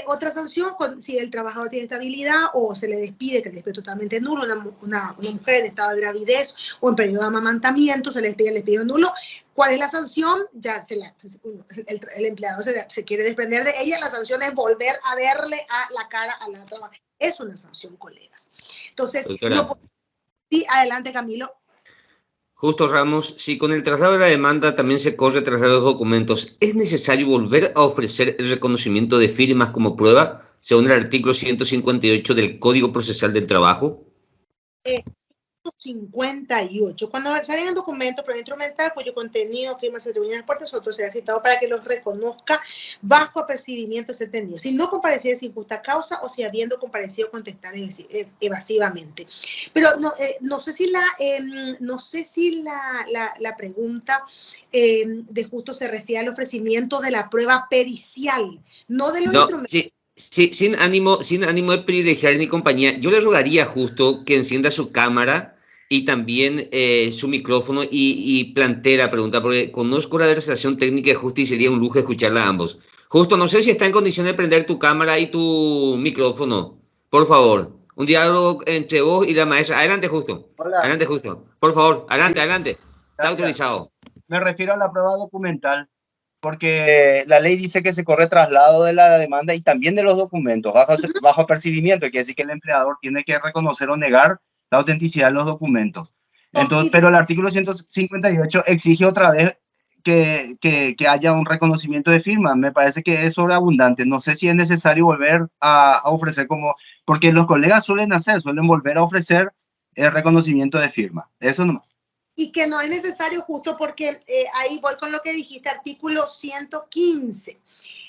Otra sanción, si el trabajador tiene estabilidad o se le despide, que el despido es totalmente nulo, una mujer en estado de gravidez o en periodo de amamantamiento, se le despide el despido nulo. ¿Cuál es la sanción? Ya el empleador se quiere desprender de ella, la sanción es volver a verle a la cara a la trabajadora. Es una sanción, colegas. Entonces, sí, adelante, Camilo. Justo, Ramos, si con el traslado de la demanda también se corre traslado de los documentos, ¿es necesario volver a ofrecer el reconocimiento de firmas como prueba, según el artículo 158 del Código Procesal del Trabajo? 58. Cuando salen documentos por instrumental cuyo contenido, firmas, se atribuyen a partes, otro será citado para que los reconozca bajo apercibimiento entendido. Si no compareciera sin justa causa o si habiendo comparecido contestar evasivamente. Pero no sé si la pregunta de justo se refiere al ofrecimiento de la prueba pericial, no de los instrumentos. Sí, sin ánimo de privilegiar ni compañía, yo le rogaría justo que encienda su cámara y también su micrófono y plantee la pregunta, porque conozco la versación técnica de Justo y sería un lujo escucharla a ambos. Justo, no sé si está en condición de prender tu cámara y tu micrófono, por favor. Un diálogo entre vos y la maestra. Adelante, Justo. Hola. Adelante, Justo. Por favor, adelante. Está autorizado. Me refiero a la prueba documental, porque la ley dice que se corre traslado de la demanda y también de los documentos bajo apercibimiento, quiere decir que el empleador tiene que reconocer o negar la autenticidad de los documentos. Entonces, pero el artículo 158 exige otra vez que haya un reconocimiento de firma. Me parece que es sobreabundante. No sé si es necesario volver a ofrecer porque los colegas suelen volver a ofrecer el reconocimiento de firma. Eso nomás. Y que no es necesario justo porque ahí voy con lo que dijiste, artículo 115.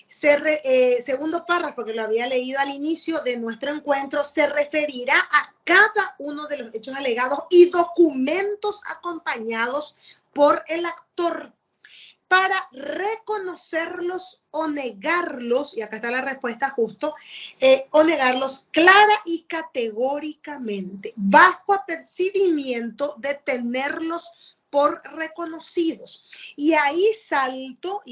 Segundo párrafo que lo había leído al inicio de nuestro encuentro, se referirá a cada uno de los hechos alegados y documentos acompañados por el actor para reconocerlos o negarlos, y acá está la respuesta justo, o negarlos clara y categóricamente, bajo apercibimiento de tenerlos por reconocidos. Y ahí salto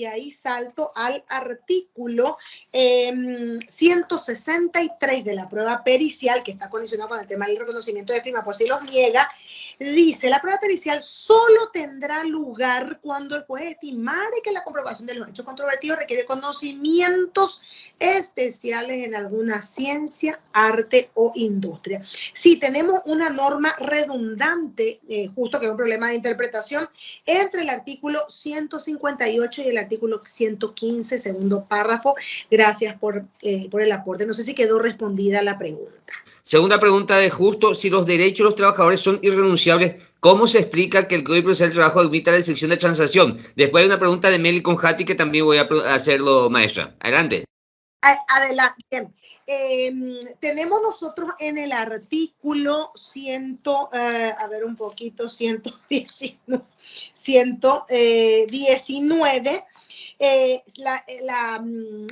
al artículo 163 de la prueba pericial, que está condicionado con el tema del reconocimiento de firma por si los niega. Dice, la prueba pericial solo tendrá lugar cuando el juez estimare que la comprobación de los hechos controvertidos requiere conocimientos especiales en alguna ciencia, arte o industria. Si tenemos una norma redundante, justo que es un problema de interpretación, entre el artículo 158 y el artículo 115, segundo párrafo. Gracias por el aporte. No sé si quedó respondida la pregunta. Segunda pregunta de Justo, si los derechos de los trabajadores son irrenunciables, ¿cómo se explica que el Código Procesal del Trabajo admita la excepción de transacción? Después hay una pregunta de Meli Conjati que también voy a hacerlo, maestra. Adelante. Adelante. Tenemos nosotros en el artículo 119,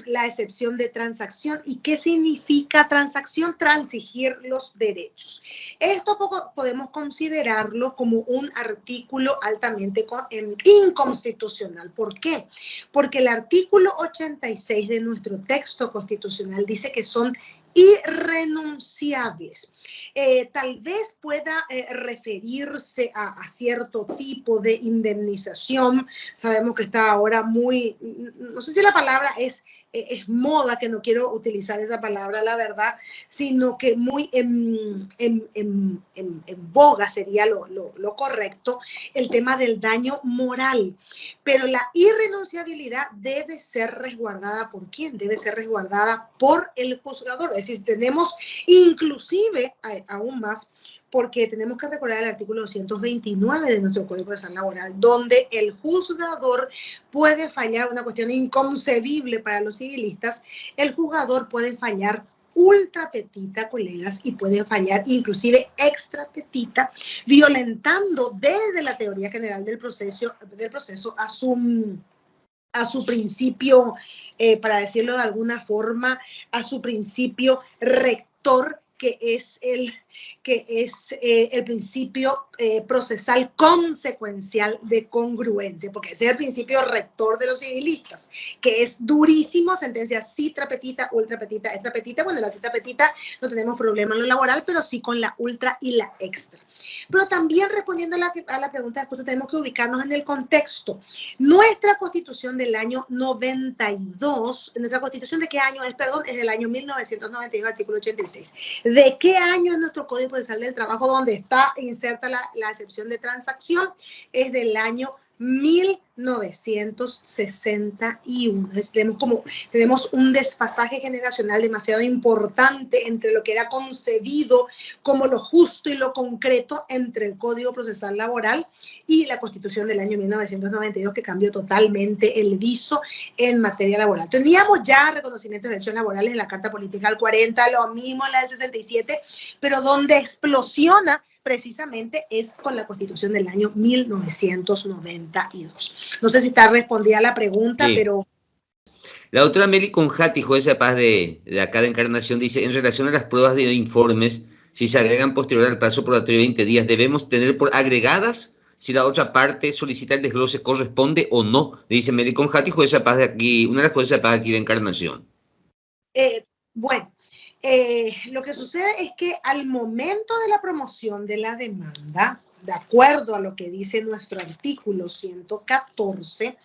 la excepción de transacción. ¿Y qué significa transacción? Transigir los derechos. Esto podemos considerarlo como un artículo altamente inconstitucional. ¿Por qué? Porque el artículo 86 de nuestro texto constitucional dice que son irrenunciables. Tal vez pueda referirse a cierto tipo de indemnización. Sabemos que está ahora muy, no sé si la palabra es moda, que no quiero utilizar esa palabra, la verdad, sino que muy en boga sería lo correcto, el tema del daño moral. Pero la irrenunciabilidad debe ser resguardada ¿por quién? Debe ser resguardada por el juzgador. Es decir, tenemos inclusive aún más, porque tenemos que recordar el artículo 229 de nuestro Código Procesal Laboral, donde el juzgador puede fallar, una cuestión inconcebible para los civilistas, el juzgador puede fallar ultra petita, colegas, y puede fallar inclusive extra petita, violentando desde la teoría general del proceso a su principio, para decirlo de alguna forma, a su principio rector, que es el principio procesal consecuencial de congruencia, porque ese es el principio rector de los civilistas, que es durísimo, sentencia citra petita, ultra petita, extra petita. Bueno, la citra petita no tenemos problema en lo laboral, pero sí con la ultra y la extra. Pero también respondiendo a la pregunta de justo, tenemos que ubicarnos en el contexto. Nuestra Constitución del año 92, ¿nuestra Constitución de qué año es? Perdón, es del año 1992, artículo 86. ¿De qué año es nuestro Código Procesal del Trabajo, donde está inserta la excepción de transacción? Es del año 1961. Tenemos un desfasaje generacional demasiado importante entre lo que era concebido como lo justo y lo concreto entre el Código Procesal Laboral y la Constitución del año 1992, que cambió totalmente el viso en materia laboral. Teníamos ya reconocimiento de derechos laborales en la Carta Política del 40, lo mismo en la del 67, pero donde explosiona precisamente es con la Constitución del año 1992. No sé si está respondida la pregunta, sí. Pero... La doctora Meli Conjati, jueza de paz de acá de Encarnación, dice, en relación a las pruebas de informes, si se agregan posterior al plazo probatorio de 20 días, ¿debemos tener por agregadas si la otra parte solicita el desglose corresponde o no? Dice Meli Conjati, jueza de paz de aquí, una de las juezas de paz aquí de Encarnación. Bueno. Lo que sucede es que al momento de la promoción de la demanda, de acuerdo a lo que dice nuestro artículo 114,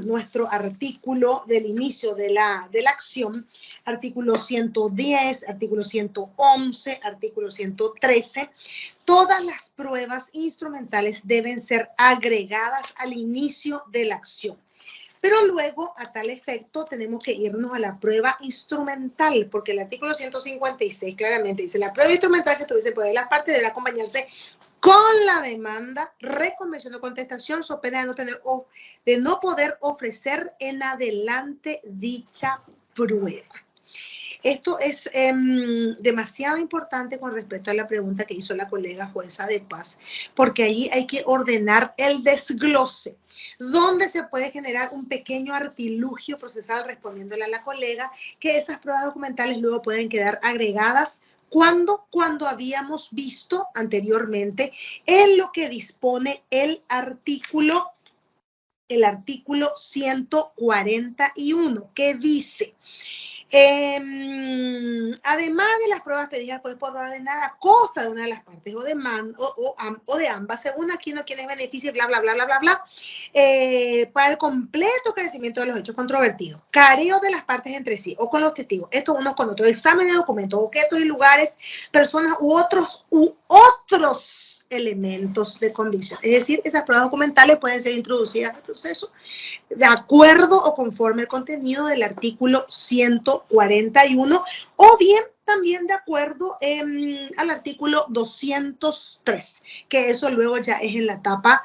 nuestro artículo del inicio de la acción, artículo 110, artículo 111, artículo 113, todas las pruebas instrumentales deben ser agregadas al inicio de la acción. Pero luego, a tal efecto, tenemos que irnos a la prueba instrumental, porque el artículo 156 claramente dice, la prueba instrumental que tuviese poder las partes deberá acompañarse con la demanda, reconvención o contestación, so pena de no poder ofrecer en adelante dicha prueba. Esto es demasiado importante con respecto a la pregunta que hizo la colega jueza de paz, porque allí hay que ordenar el desglose, donde se puede generar un pequeño artilugio procesal, respondiéndole a la colega, que esas pruebas documentales luego pueden quedar agregadas cuando habíamos visto anteriormente en lo que dispone el artículo 141, que dice... además de las pruebas pedidas al juez por ordenar a costa de una de las partes o de ambas, según a quién o quienes beneficien, bla, bla, bla, bla, bla, bla, para el completo esclarecimiento de los hechos controvertidos, careo de las partes entre sí o con los testigos, estos unos con otros, examen de documentos, objetos y lugares, personas u otros elementos de convicción. Es decir, esas pruebas documentales pueden ser introducidas al proceso de acuerdo o conforme al contenido del artículo 141 o bien también de acuerdo al artículo 203, que eso luego ya es en la etapa,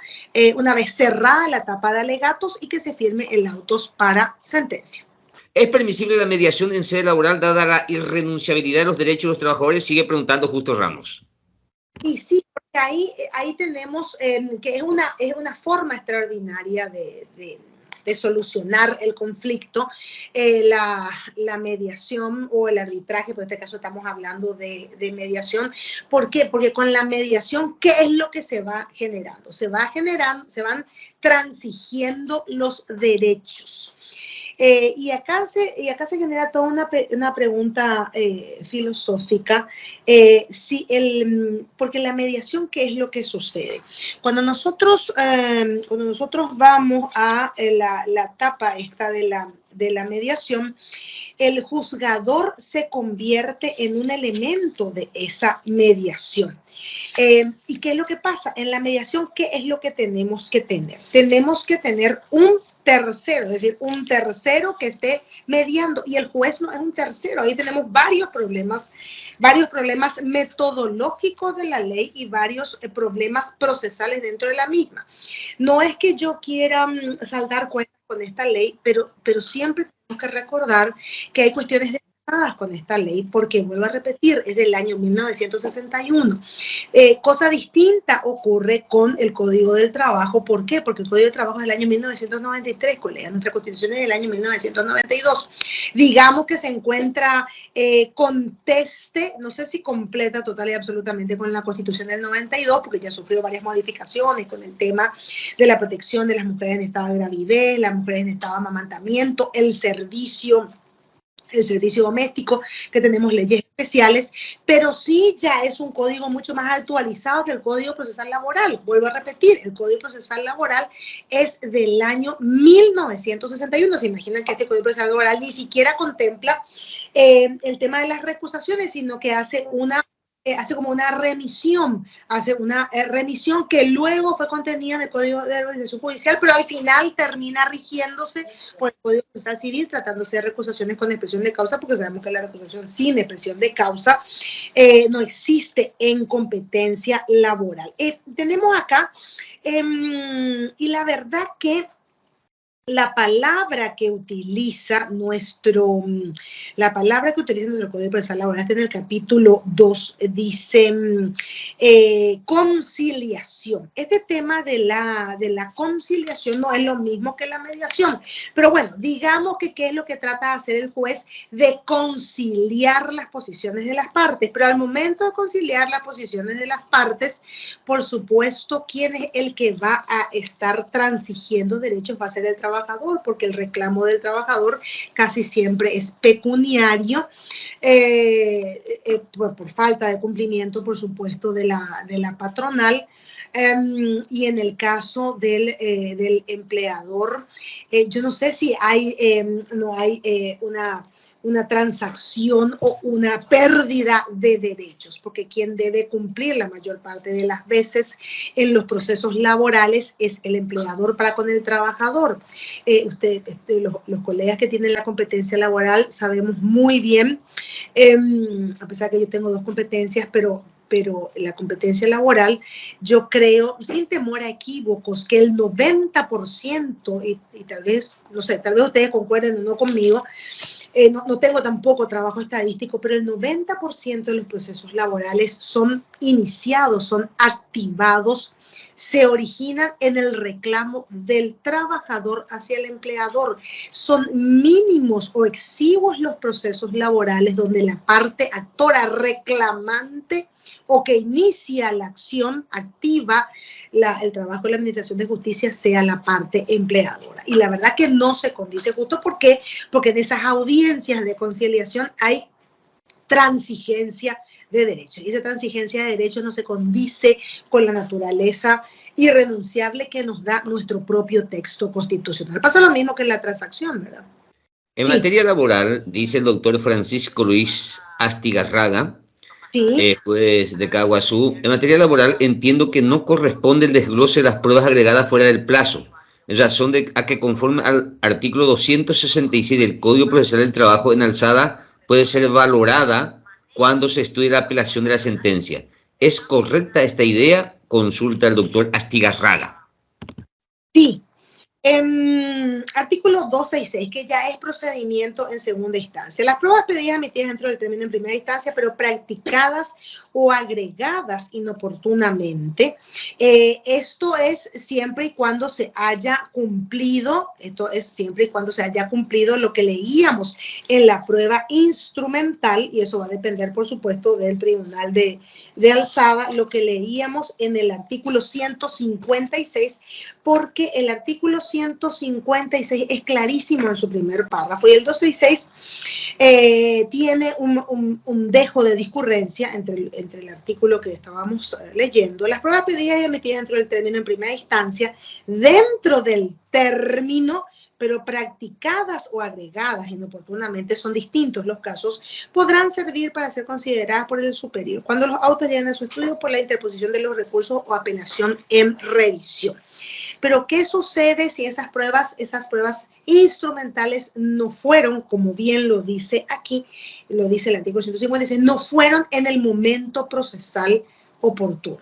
una vez cerrada la etapa de alegatos y que se firme el autos para sentencia. ¿Es permisible la mediación en sede laboral dada la irrenunciabilidad de los derechos de los trabajadores? Sigue preguntando Justo Ramos. Y sí, porque ahí tenemos que es una forma extraordinaria de solucionar el conflicto, la mediación o el arbitraje, por este caso estamos hablando de mediación. ¿Por qué? Porque con la mediación, ¿qué es lo que se va generando? Se van transigiendo los derechos. Y acá se genera toda una pregunta filosófica, porque la mediación, ¿qué es lo que sucede? Cuando nosotros vamos a la etapa esta de la mediación, el juzgador se convierte en un elemento de esa mediación. ¿Y qué es lo que pasa? En la mediación, ¿qué es lo que tenemos que tener? Tenemos que tener un tercero, es decir, un tercero que esté mediando, y el juez no es un tercero. Ahí tenemos varios problemas metodológicos de la ley y varios problemas procesales dentro de la misma. No es que yo quiera saldar cuentas con esta ley, pero siempre tenemos que recordar que hay cuestiones con esta ley, porque vuelvo a repetir, es del año 1961. Cosa distinta ocurre con el Código del Trabajo. ¿Por qué? Porque el Código del Trabajo es del año 1993, colega. Nuestra Constitución es del año 1992. Digamos que se encuentra conteste, no sé si completa total y absolutamente con la Constitución del 92, porque ya sufrió varias modificaciones con el tema de la protección de las mujeres en estado de gravidez, las mujeres en estado de amamantamiento, el servicio doméstico, que tenemos leyes especiales, pero sí ya es un código mucho más actualizado que el Código Procesal Laboral. Vuelvo a repetir, el Código Procesal Laboral es del año 1961. Se imaginan que este Código Procesal Laboral ni siquiera contempla el tema de las recusaciones, sino que hace como una remisión, que luego fue contenida en el Código de Organización Judicial, pero al final termina rigiéndose por el Código Procesal Civil, tratándose de recusaciones con expresión de causa, porque sabemos que la recusación sin expresión de causa no existe en competencia laboral. Tenemos acá, y la verdad que la palabra que utiliza nuestro Código Procesal Laboral en el capítulo 2 dice conciliación. Este tema de la conciliación no es lo mismo que la mediación, pero bueno, digamos que qué es lo que trata de hacer el juez, de conciliar las posiciones de las partes, pero al momento de conciliar las posiciones de las partes, por supuesto, ¿quién es el que va a estar transigiendo derechos? Va a ser el trabajador, porque el reclamo del trabajador casi siempre es pecuniario, por falta de cumplimiento, por supuesto, de la patronal. Y en el caso del empleador, yo no sé si no hay una transacción o una pérdida de derechos, porque quien debe cumplir la mayor parte de las veces en los procesos laborales es el empleador para con el trabajador. Los colegas que tienen la competencia laboral sabemos muy bien, a pesar que yo tengo 2 competencias, pero la competencia laboral, yo creo, sin temor a equívocos, que el 90%, y tal vez, no sé, tal vez ustedes concuerden o no conmigo, no tengo tampoco trabajo estadístico, pero el 90% de los procesos laborales son iniciados, son activados, se originan en el reclamo del trabajador hacia el empleador. Son mínimos o exiguos los procesos laborales donde la parte actora reclamante o que inicia la acción activa, el trabajo de la Administración de Justicia, sea la parte empleadora. Y la verdad que no se condice justo. ¿Por qué? Porque en esas audiencias de conciliación hay transigencia de derechos. Y esa transigencia de derechos no se condice con la naturaleza irrenunciable que nos da nuestro propio texto constitucional. Pasa lo mismo que en la transacción, ¿verdad? En materia laboral, dice el doctor Francisco Luis Astigarraga, juez de Caguazú, en materia laboral entiendo que no corresponde el desglose de las pruebas agregadas fuera del plazo, en razón a que conforme al artículo 266 del Código Procesal del Trabajo, en alzada puede ser valorada cuando se estudie la apelación de la sentencia. ¿Es correcta esta idea? Consulta al doctor Astigarraga. Sí. Artículo 266, que ya es procedimiento en segunda instancia. Las pruebas pedidas emitidas dentro del término en primera instancia, pero practicadas o agregadas inoportunamente. Esto es siempre y cuando se haya cumplido, lo que leíamos en la prueba instrumental, y eso va a depender, por supuesto, del tribunal de alzada, lo que leíamos en el artículo 156, porque el artículo 156 es clarísimo en su primer párrafo, y el 266 tiene un dejo de discurrencia entre el artículo que estábamos leyendo. Las pruebas pedidas y emitidas dentro del término en primera instancia, dentro del término, pero practicadas o agregadas inoportunamente, son distintos los casos, podrán servir para ser consideradas por el superior cuando los autos llegan a su estudio por la interposición de los recursos o apelación en revisión. Pero ¿qué sucede si esas pruebas instrumentales no fueron, como bien lo dice aquí, lo dice el artículo 156, no fueron en el momento procesal oportuno?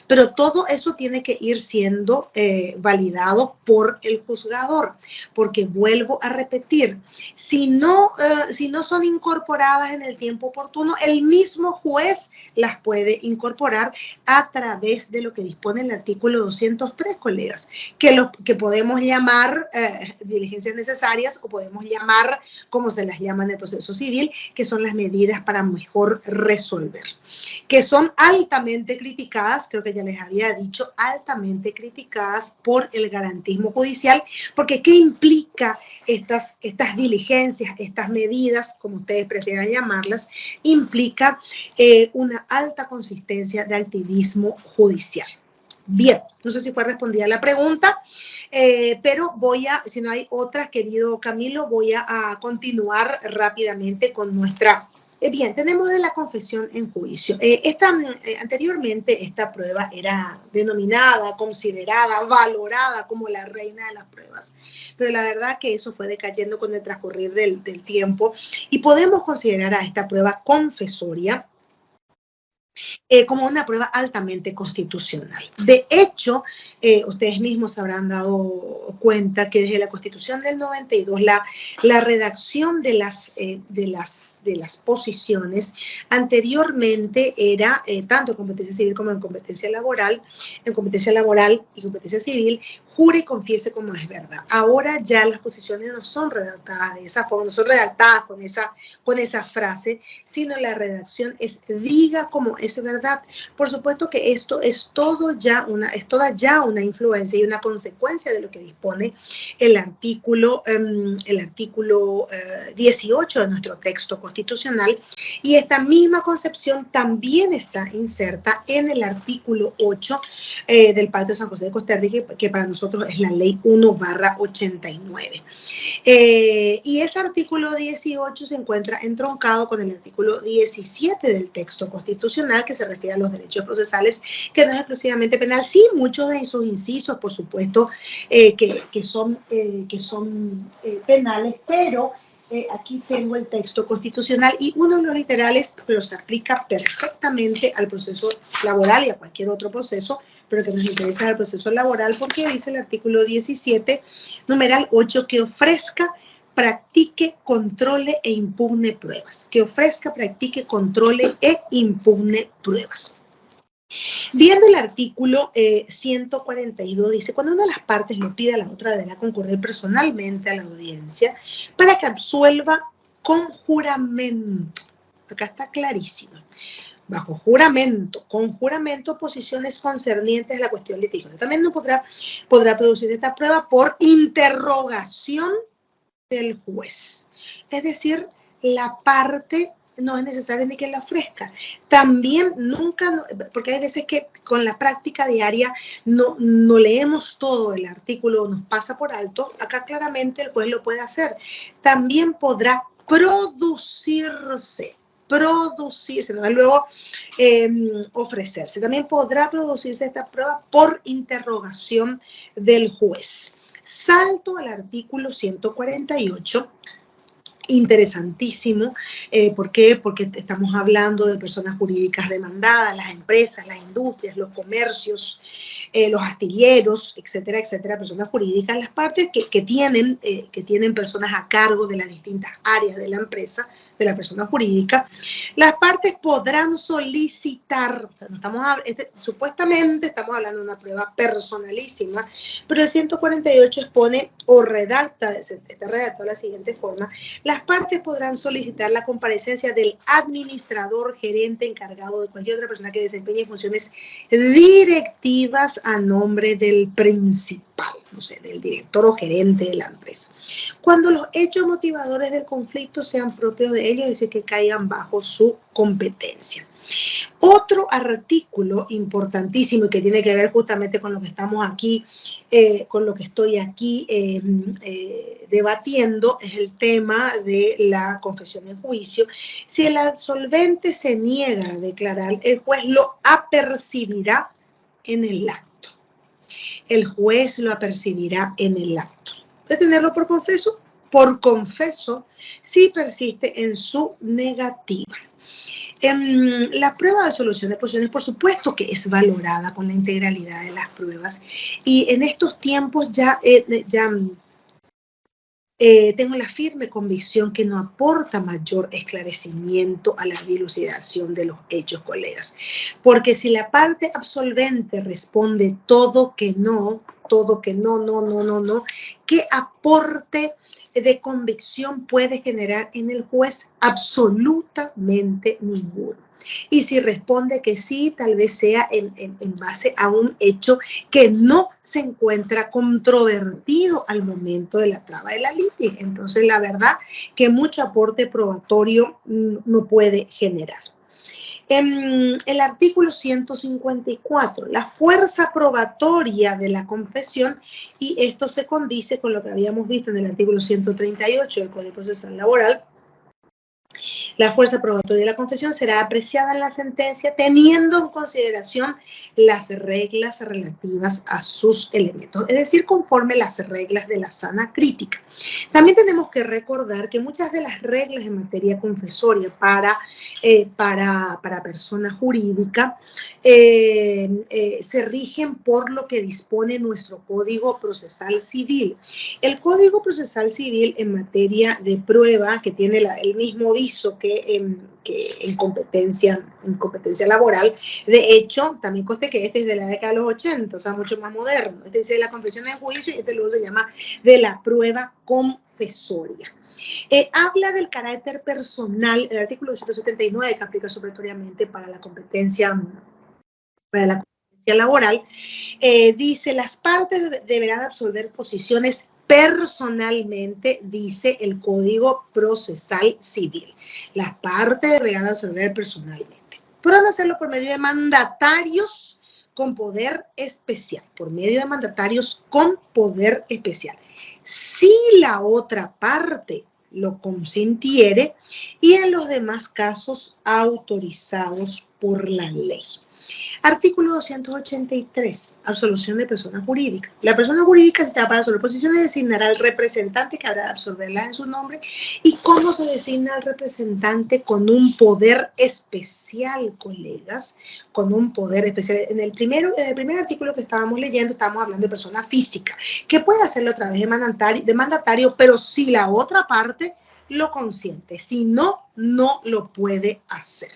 Pero todo eso tiene que ir siendo validado por el juzgador, porque vuelvo a repetir, si no son incorporadas en el tiempo oportuno, el mismo juez las puede incorporar a través de lo que dispone el artículo 203, colegas, que podemos llamar diligencias necesarias o podemos llamar, como se las llama en el proceso civil, que son las medidas para mejor resolver, que son altamente criticadas, creo que ya les había dicho, altamente criticadas por el garantismo judicial, porque ¿qué implica estas diligencias, estas medidas, como ustedes prefieran llamarlas? Implica una alta consistencia de activismo judicial. Bien, no sé si fue respondida la pregunta, pero si no hay otras, querido Camilo, voy a continuar rápidamente con nuestra... Bien, tenemos de la confesión en juicio. Anteriormente esta prueba era denominada, considerada, valorada como la reina de las pruebas, pero la verdad que eso fue decayendo con el transcurrir del tiempo y podemos considerar a esta prueba confesoria como una prueba altamente constitucional. De hecho, ustedes mismos se habrán dado cuenta que desde la Constitución del 92, la redacción de las posiciones anteriormente era, tanto en competencia civil como en competencia laboral y competencia civil, jure y confiese como es verdad. Ahora ya las posiciones no son redactadas de esa forma, no son redactadas con esa frase, sino la redacción es diga como es verdad. Por supuesto que esto es toda ya una influencia y una consecuencia de lo que dispone el artículo 18 de nuestro texto constitucional, y esta misma concepción también está inserta en el artículo 8 del Pacto de San José de Costa Rica, que para nosotros es la ley 1/89. Y ese artículo 18 se encuentra entroncado con el artículo 17 del texto constitucional, que se refiere a los derechos procesales, que no es exclusivamente penal. Sí, muchos de esos incisos, por supuesto, que son penales, pero aquí tengo el texto constitucional y uno de los literales, pero se aplica perfectamente al proceso laboral y a cualquier otro proceso, pero que nos interesa al proceso laboral, porque dice el artículo 17, numeral 8, que ofrezca, practique, controle e impugne pruebas. Que ofrezca, practique, controle e impugne pruebas. Viendo el artículo 142, dice, cuando una de las partes le pide a la otra, deberá concurrir personalmente a la audiencia para que absuelva con juramento. Acá está clarísimo. Bajo juramento, con juramento, posiciones concernientes a la cuestión litigiosa. También no podrá producir esta prueba por interrogación del juez. Es decir, la parte no es necesario ni que la ofrezca. También porque hay veces que con la práctica diaria no leemos todo el artículo, nos pasa por alto. Acá claramente el juez lo puede hacer. También podrá producirse, no es luego ofrecerse. También podrá producirse esta prueba por interrogación del juez. Salto al artículo 148. Interesantísimo. ¿Por qué? Porque estamos hablando de personas jurídicas demandadas, las empresas, las industrias, los comercios, los astilleros, etcétera, etcétera, personas jurídicas, las partes que tienen personas a cargo de las distintas áreas de la empresa, de la persona jurídica. Las partes podrán solicitar, o sea, supuestamente estamos hablando de una prueba personalísima, pero el 148 expone o redacta, está redactado de la siguiente forma: las partes podrán solicitar la comparecencia del administrador, gerente, encargado de cualquier otra persona que desempeñe funciones directivas a nombre del principal, no sé, del director o gerente de la empresa, cuando los hechos motivadores del conflicto sean propios de ellos, es decir, que caigan bajo su competencia. Otro artículo importantísimo y que tiene que ver justamente con lo que estamos aquí, con lo que estoy aquí debatiendo, es el tema de la confesión en juicio. Si el absolvente se niega a declarar, el juez lo apercibirá en el acto. El juez lo apercibirá en el acto. ¿De tenerlo por confeso? Por confeso, si persiste en su negativa. La prueba de solución de posiciones, por supuesto que es valorada con la integralidad de las pruebas, y en estos tiempos tengo la firme convicción que no aporta mayor esclarecimiento a la dilucidación de los hechos, colegas. Porque si la parte absolvente responde todo que no, no, ¿qué aporte de convicción puede generar en el juez? Absolutamente ninguno. Y si responde que sí, tal vez sea en base a un hecho que no se encuentra controvertido al momento de la traba de la litis. Entonces, la verdad que mucho aporte probatorio no puede generar. En el artículo 154, la fuerza probatoria de la confesión, y esto se condice con lo que habíamos visto en el artículo 138 del Código Procesal Laboral. La fuerza probatoria de la confesión será apreciada en la sentencia teniendo en consideración las reglas relativas a sus elementos, es decir, conforme las reglas de la sana crítica. También tenemos que recordar que muchas de las reglas en materia confesoria para persona jurídica se rigen por lo que dispone nuestro Código Procesal Civil. El Código Procesal Civil en materia de prueba, que tiene el mismo viso que en competencia laboral, de hecho, también conste que este es de la década de los 80, o sea, mucho más moderno. Este dice de la confesión en juicio y este luego se llama de la prueba confesoria. Habla del carácter personal, el artículo 279 que aplica supletoriamente para la competencia laboral, dice las partes deberán absolver posiciones personalmente, dice el Código Procesal Civil. Las partes deberán absolver personalmente. Podrán hacerlo por medio de mandatarios con poder especial, si la otra parte lo consintiere y en los demás casos autorizados por la ley. Artículo 283, absolución de persona jurídica. La persona jurídica citada para absolver posiciones designará al representante que habrá de absolverla en su nombre. ¿Y cómo se designa al representante? Con un poder especial, colegas, con un poder especial. En el primer artículo que estábamos leyendo, estábamos hablando de persona física, que puede hacerlo a través de mandatario, pero si la otra parte lo consiente, si no, no lo puede hacer.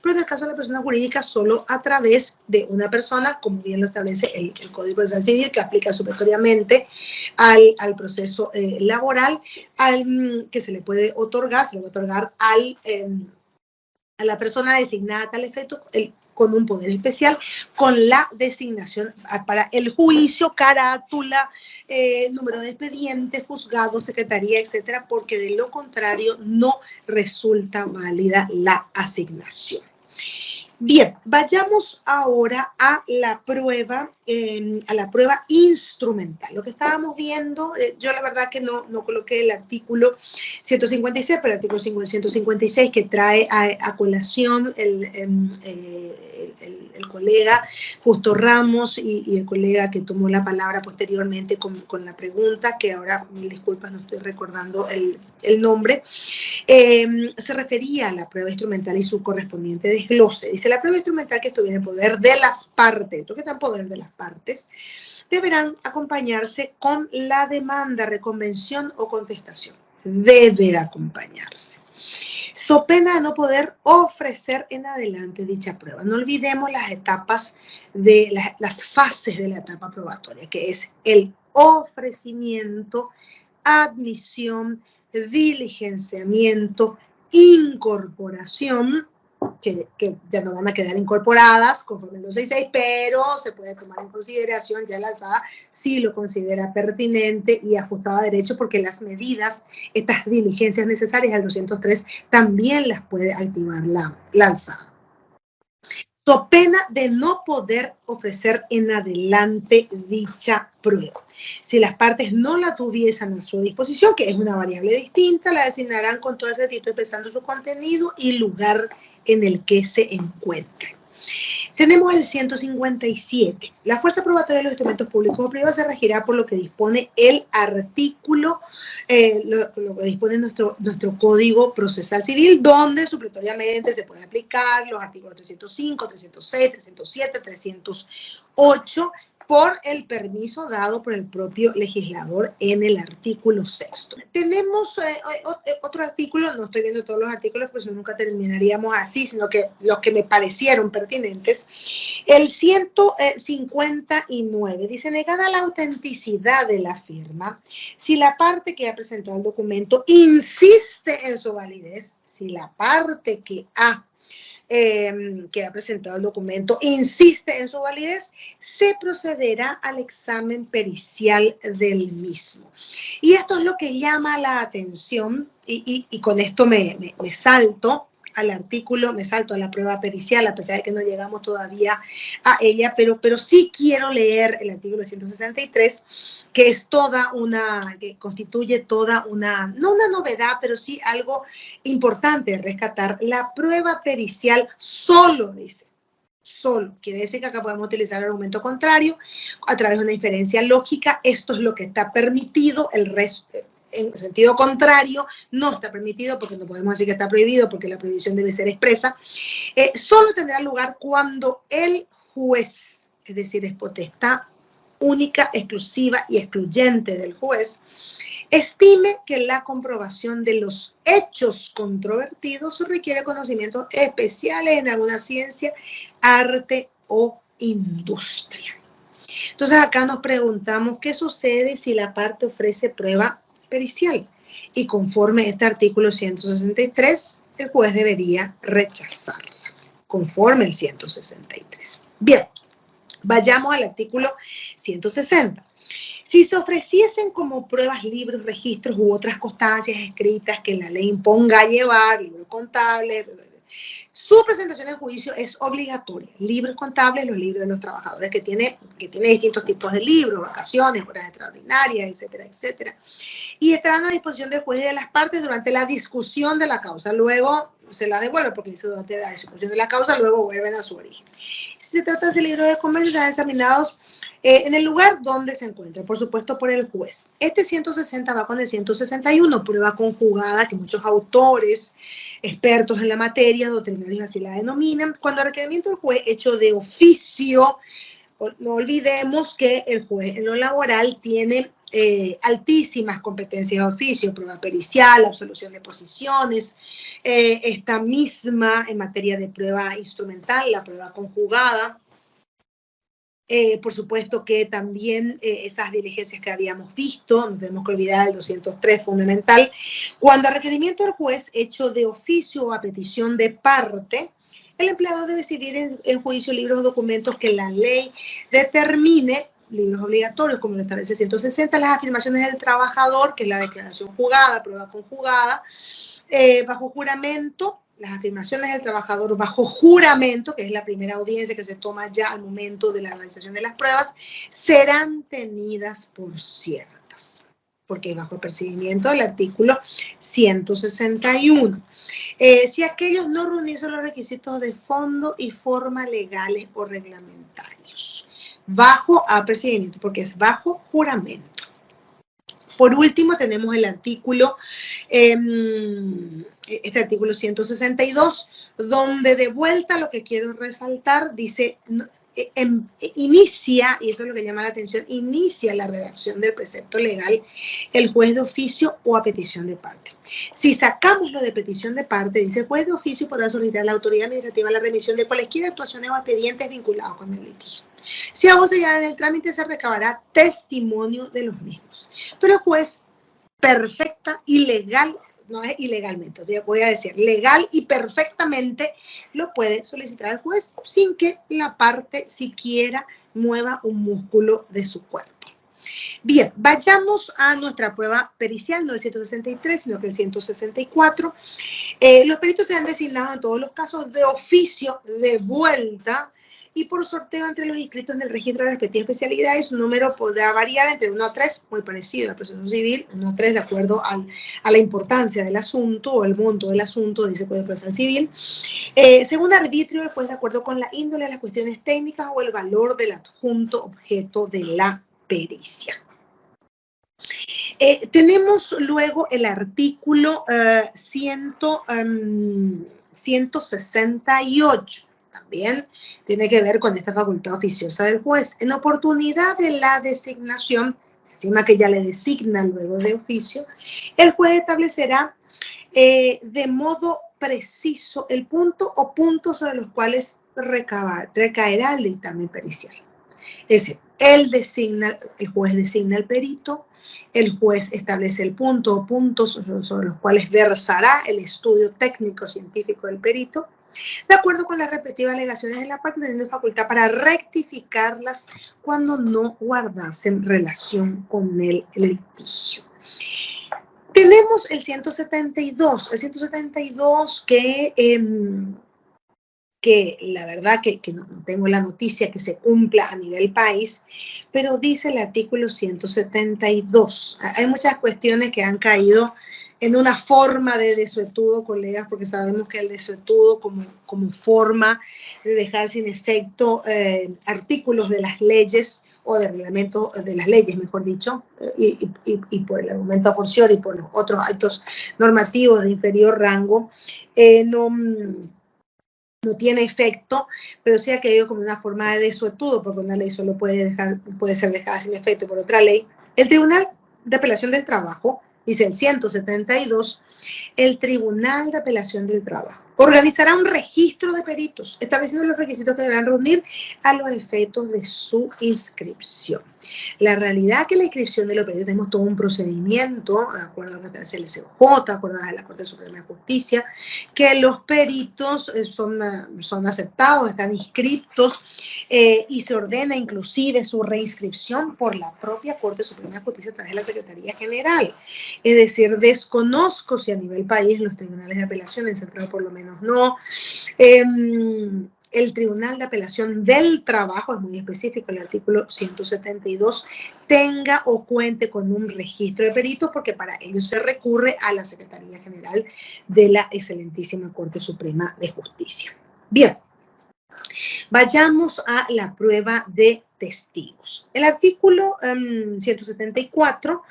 Pero en el caso de la persona jurídica, solo a través de una persona, como bien lo establece el Código Procesal Civil, que aplica supletoriamente al proceso laboral, que se le puede otorgar, a la persona designada a tal efecto, con un poder especial, con la designación para el juicio, carátula, número de expedientes, juzgado, secretaría, etcétera, porque de lo contrario no resulta válida la asignación. Bien, vayamos ahora a la prueba instrumental. Lo que estábamos viendo, yo la verdad que no coloqué el artículo 156, pero el artículo 156 que trae a colación el colega Justo Ramos y el colega que tomó la palabra posteriormente con la pregunta, que ahora, mil disculpas, no estoy recordando el nombre, se refería a la prueba instrumental y su correspondiente desglose. Dice, la prueba instrumental que estuviera en poder de las partes, esto que está en poder de las partes, deberán acompañarse con la demanda, reconvención o contestación. Debe acompañarse. So pena de no poder ofrecer en adelante dicha prueba. No olvidemos las etapas las fases de la etapa probatoria, que es el ofrecimiento, admisión, diligenciamiento, incorporación, que ya no van a quedar incorporadas conforme el 266, pero se puede tomar en consideración ya la alzada si lo considera pertinente y ajustado a derecho, porque las medidas, estas diligencias necesarias al 203 también las puede activar la alzada. So pena de no poder ofrecer en adelante dicha prueba. Si las partes no la tuviesen a su disposición, que es una variable distinta, la designarán con todo ese título, expresando su contenido y lugar en el que se encuentre. Tenemos el 157. La fuerza probatoria de los instrumentos públicos o privados se regirá por lo que dispone el artículo, lo que dispone nuestro Código Procesal Civil, donde supletoriamente se puede aplicar los artículos 305, 306, 307, 308, por el permiso dado por el propio legislador en el artículo 6. Tenemos otro artículo, no estoy viendo todos los artículos, pues nunca terminaríamos así, sino que los que me parecieron pertinentes. El 159 dice, negada la autenticidad de la firma, si la parte que ha presentado el documento insiste en su validez, si la parte que ha presentado el documento insiste en su validez, se procederá al examen pericial del mismo. Y esto es lo que llama la atención, y con esto me salto al artículo, me salto a la prueba pericial, a pesar de que no llegamos todavía a ella, pero sí quiero leer el artículo 163, que es que constituye toda una, no una novedad, pero sí algo importante rescatar. La prueba pericial solo, dice, solo, quiere decir que acá podemos utilizar el argumento contrario a través de una inferencia lógica. Esto es lo que está permitido, el resto, en sentido contrario, no está permitido, porque no podemos decir que está prohibido, porque la prohibición debe ser expresa. Solo tendrá lugar cuando el juez, es decir, es potestad única, exclusiva y excluyente del juez, estime que la comprobación de los hechos controvertidos requiere conocimientos especiales en alguna ciencia, arte o industria. Entonces acá nos preguntamos qué sucede si la parte ofrece prueba pericial, y conforme este artículo 163, el juez debería rechazarla, conforme el 163. Bien, vayamos al artículo 160. Si se ofreciesen como pruebas libros, registros u otras constancias escritas que la ley imponga a llevar, libros contables, su presentación en juicio es obligatoria. Libros contables, los libros de los trabajadores que tiene distintos tipos de libros, vacaciones, horas extraordinarias, etcétera, etcétera. Y estarán a disposición del juez y de las partes durante la discusión de la causa. Luego se la devuelve, porque dice durante la discusión de la causa, luego vuelven a su origen. Si se trata de libros de comercio, serán examinados en el lugar donde se encuentra, por supuesto, por el juez. Este 160 va con el 161, prueba conjugada, que muchos autores, expertos en la materia, doctrinarios así la denominan. Cuando el requerimiento del juez hecho de oficio, no olvidemos que el juez en lo laboral tiene altísimas competencias de oficio, prueba pericial, absolución de posiciones, esta misma en materia de prueba instrumental, la prueba conjugada. Por supuesto que también esas diligencias que habíamos visto, no tenemos que olvidar el 203 fundamental, cuando a requerimiento del juez hecho de oficio o a petición de parte, el empleador debe exhibir en juicio libros o documentos que la ley determine, libros obligatorios, como lo establece 160, las afirmaciones del trabajador, que es la declaración jurada, prueba conjugada, bajo juramento, las afirmaciones del trabajador bajo juramento, que es la primera audiencia que se toma ya al momento de la realización de las pruebas, serán tenidas por ciertas, porque es bajo percibimiento del artículo 161. Si aquellos no reuniesen los requisitos de fondo y forma legales o reglamentarios, bajo apercibimiento, porque es bajo juramento. Por último, tenemos el artículo, este artículo 162, donde de vuelta lo que quiero resaltar, dice, inicia, y eso es lo que llama la atención, inicia la redacción del precepto legal el juez de oficio o a petición de parte. Si sacamos lo de petición de parte, dice, el juez de oficio podrá solicitar a la autoridad administrativa la remisión de cualquier actuaciones o expedientes vinculados con el litigio. Si aún se ya en el trámite, se recabará testimonio de los mismos. Pero el juez, perfecta y legal, no es ilegalmente, voy a decir legal y perfectamente, lo puede solicitar al juez sin que la parte siquiera mueva un músculo de su cuerpo. Bien, vayamos a nuestra prueba pericial, no el 163, sino que el 164. Los peritos serán designados en todos los casos de oficio de vuelta y por sorteo entre los inscritos en el registro de la respectiva especialidad, y su número podrá variar entre 1 a 3, muy parecido al proceso civil, 1 a 3 de acuerdo a la importancia del asunto o el monto del asunto, dice el Código Procesal Civil. Según arbitrio, pues de acuerdo con la índole de las cuestiones técnicas o el valor del adjunto objeto de la pericia. Tenemos luego el artículo 168. También tiene que ver con esta facultad oficiosa del juez. En oportunidad de la designación, encima que ya le designa luego de oficio, el juez establecerá de modo preciso el punto o puntos sobre los cuales recaerá el dictamen pericial. Es decir, el juez designa el perito, el juez establece el punto o puntos sobre los cuales versará el estudio técnico científico del perito, de acuerdo con las respectivas alegaciones de la parte, teniendo facultad para rectificarlas cuando no guardasen relación con el litigio. Tenemos el 172 que la verdad que no tengo la noticia que se cumpla a nivel país, pero dice el artículo 172. Hay muchas cuestiones que han caído en una forma de desuetudo, colegas, porque sabemos que el desuetudo como forma de dejar sin efecto artículos de las leyes o de reglamento de las leyes, mejor dicho, y por el argumento a forciori y por los otros actos normativos de inferior rango, no tiene efecto, pero sí ha caído como una forma de desuetudo, porque una ley solo puede ser dejada sin efecto por otra ley. El Tribunal de Apelación del Trabajo, dice el 172, el Tribunal de Apelación del Trabajo organizará un registro de peritos, estableciendo los requisitos que deberán reunir a los efectos de su inscripción. La realidad es que la inscripción de los peritos tenemos todo un procedimiento, de acuerdo a la CLCOJ, de acuerdo a la Corte Suprema de Justicia, que los peritos son aceptados, están inscriptos y se ordena inclusive su reinscripción por la propia Corte Suprema de Justicia a través de la Secretaría General. Es decir, desconozco si a nivel país los tribunales de apelación, en Central por lo menos no, el Tribunal de Apelación del Trabajo, es muy específico el artículo 172, tenga o cuente con un registro de peritos, porque para ello se recurre a la Secretaría General de la excelentísima Corte Suprema de Justicia. Bien, vayamos a la prueba de testigos. El artículo 174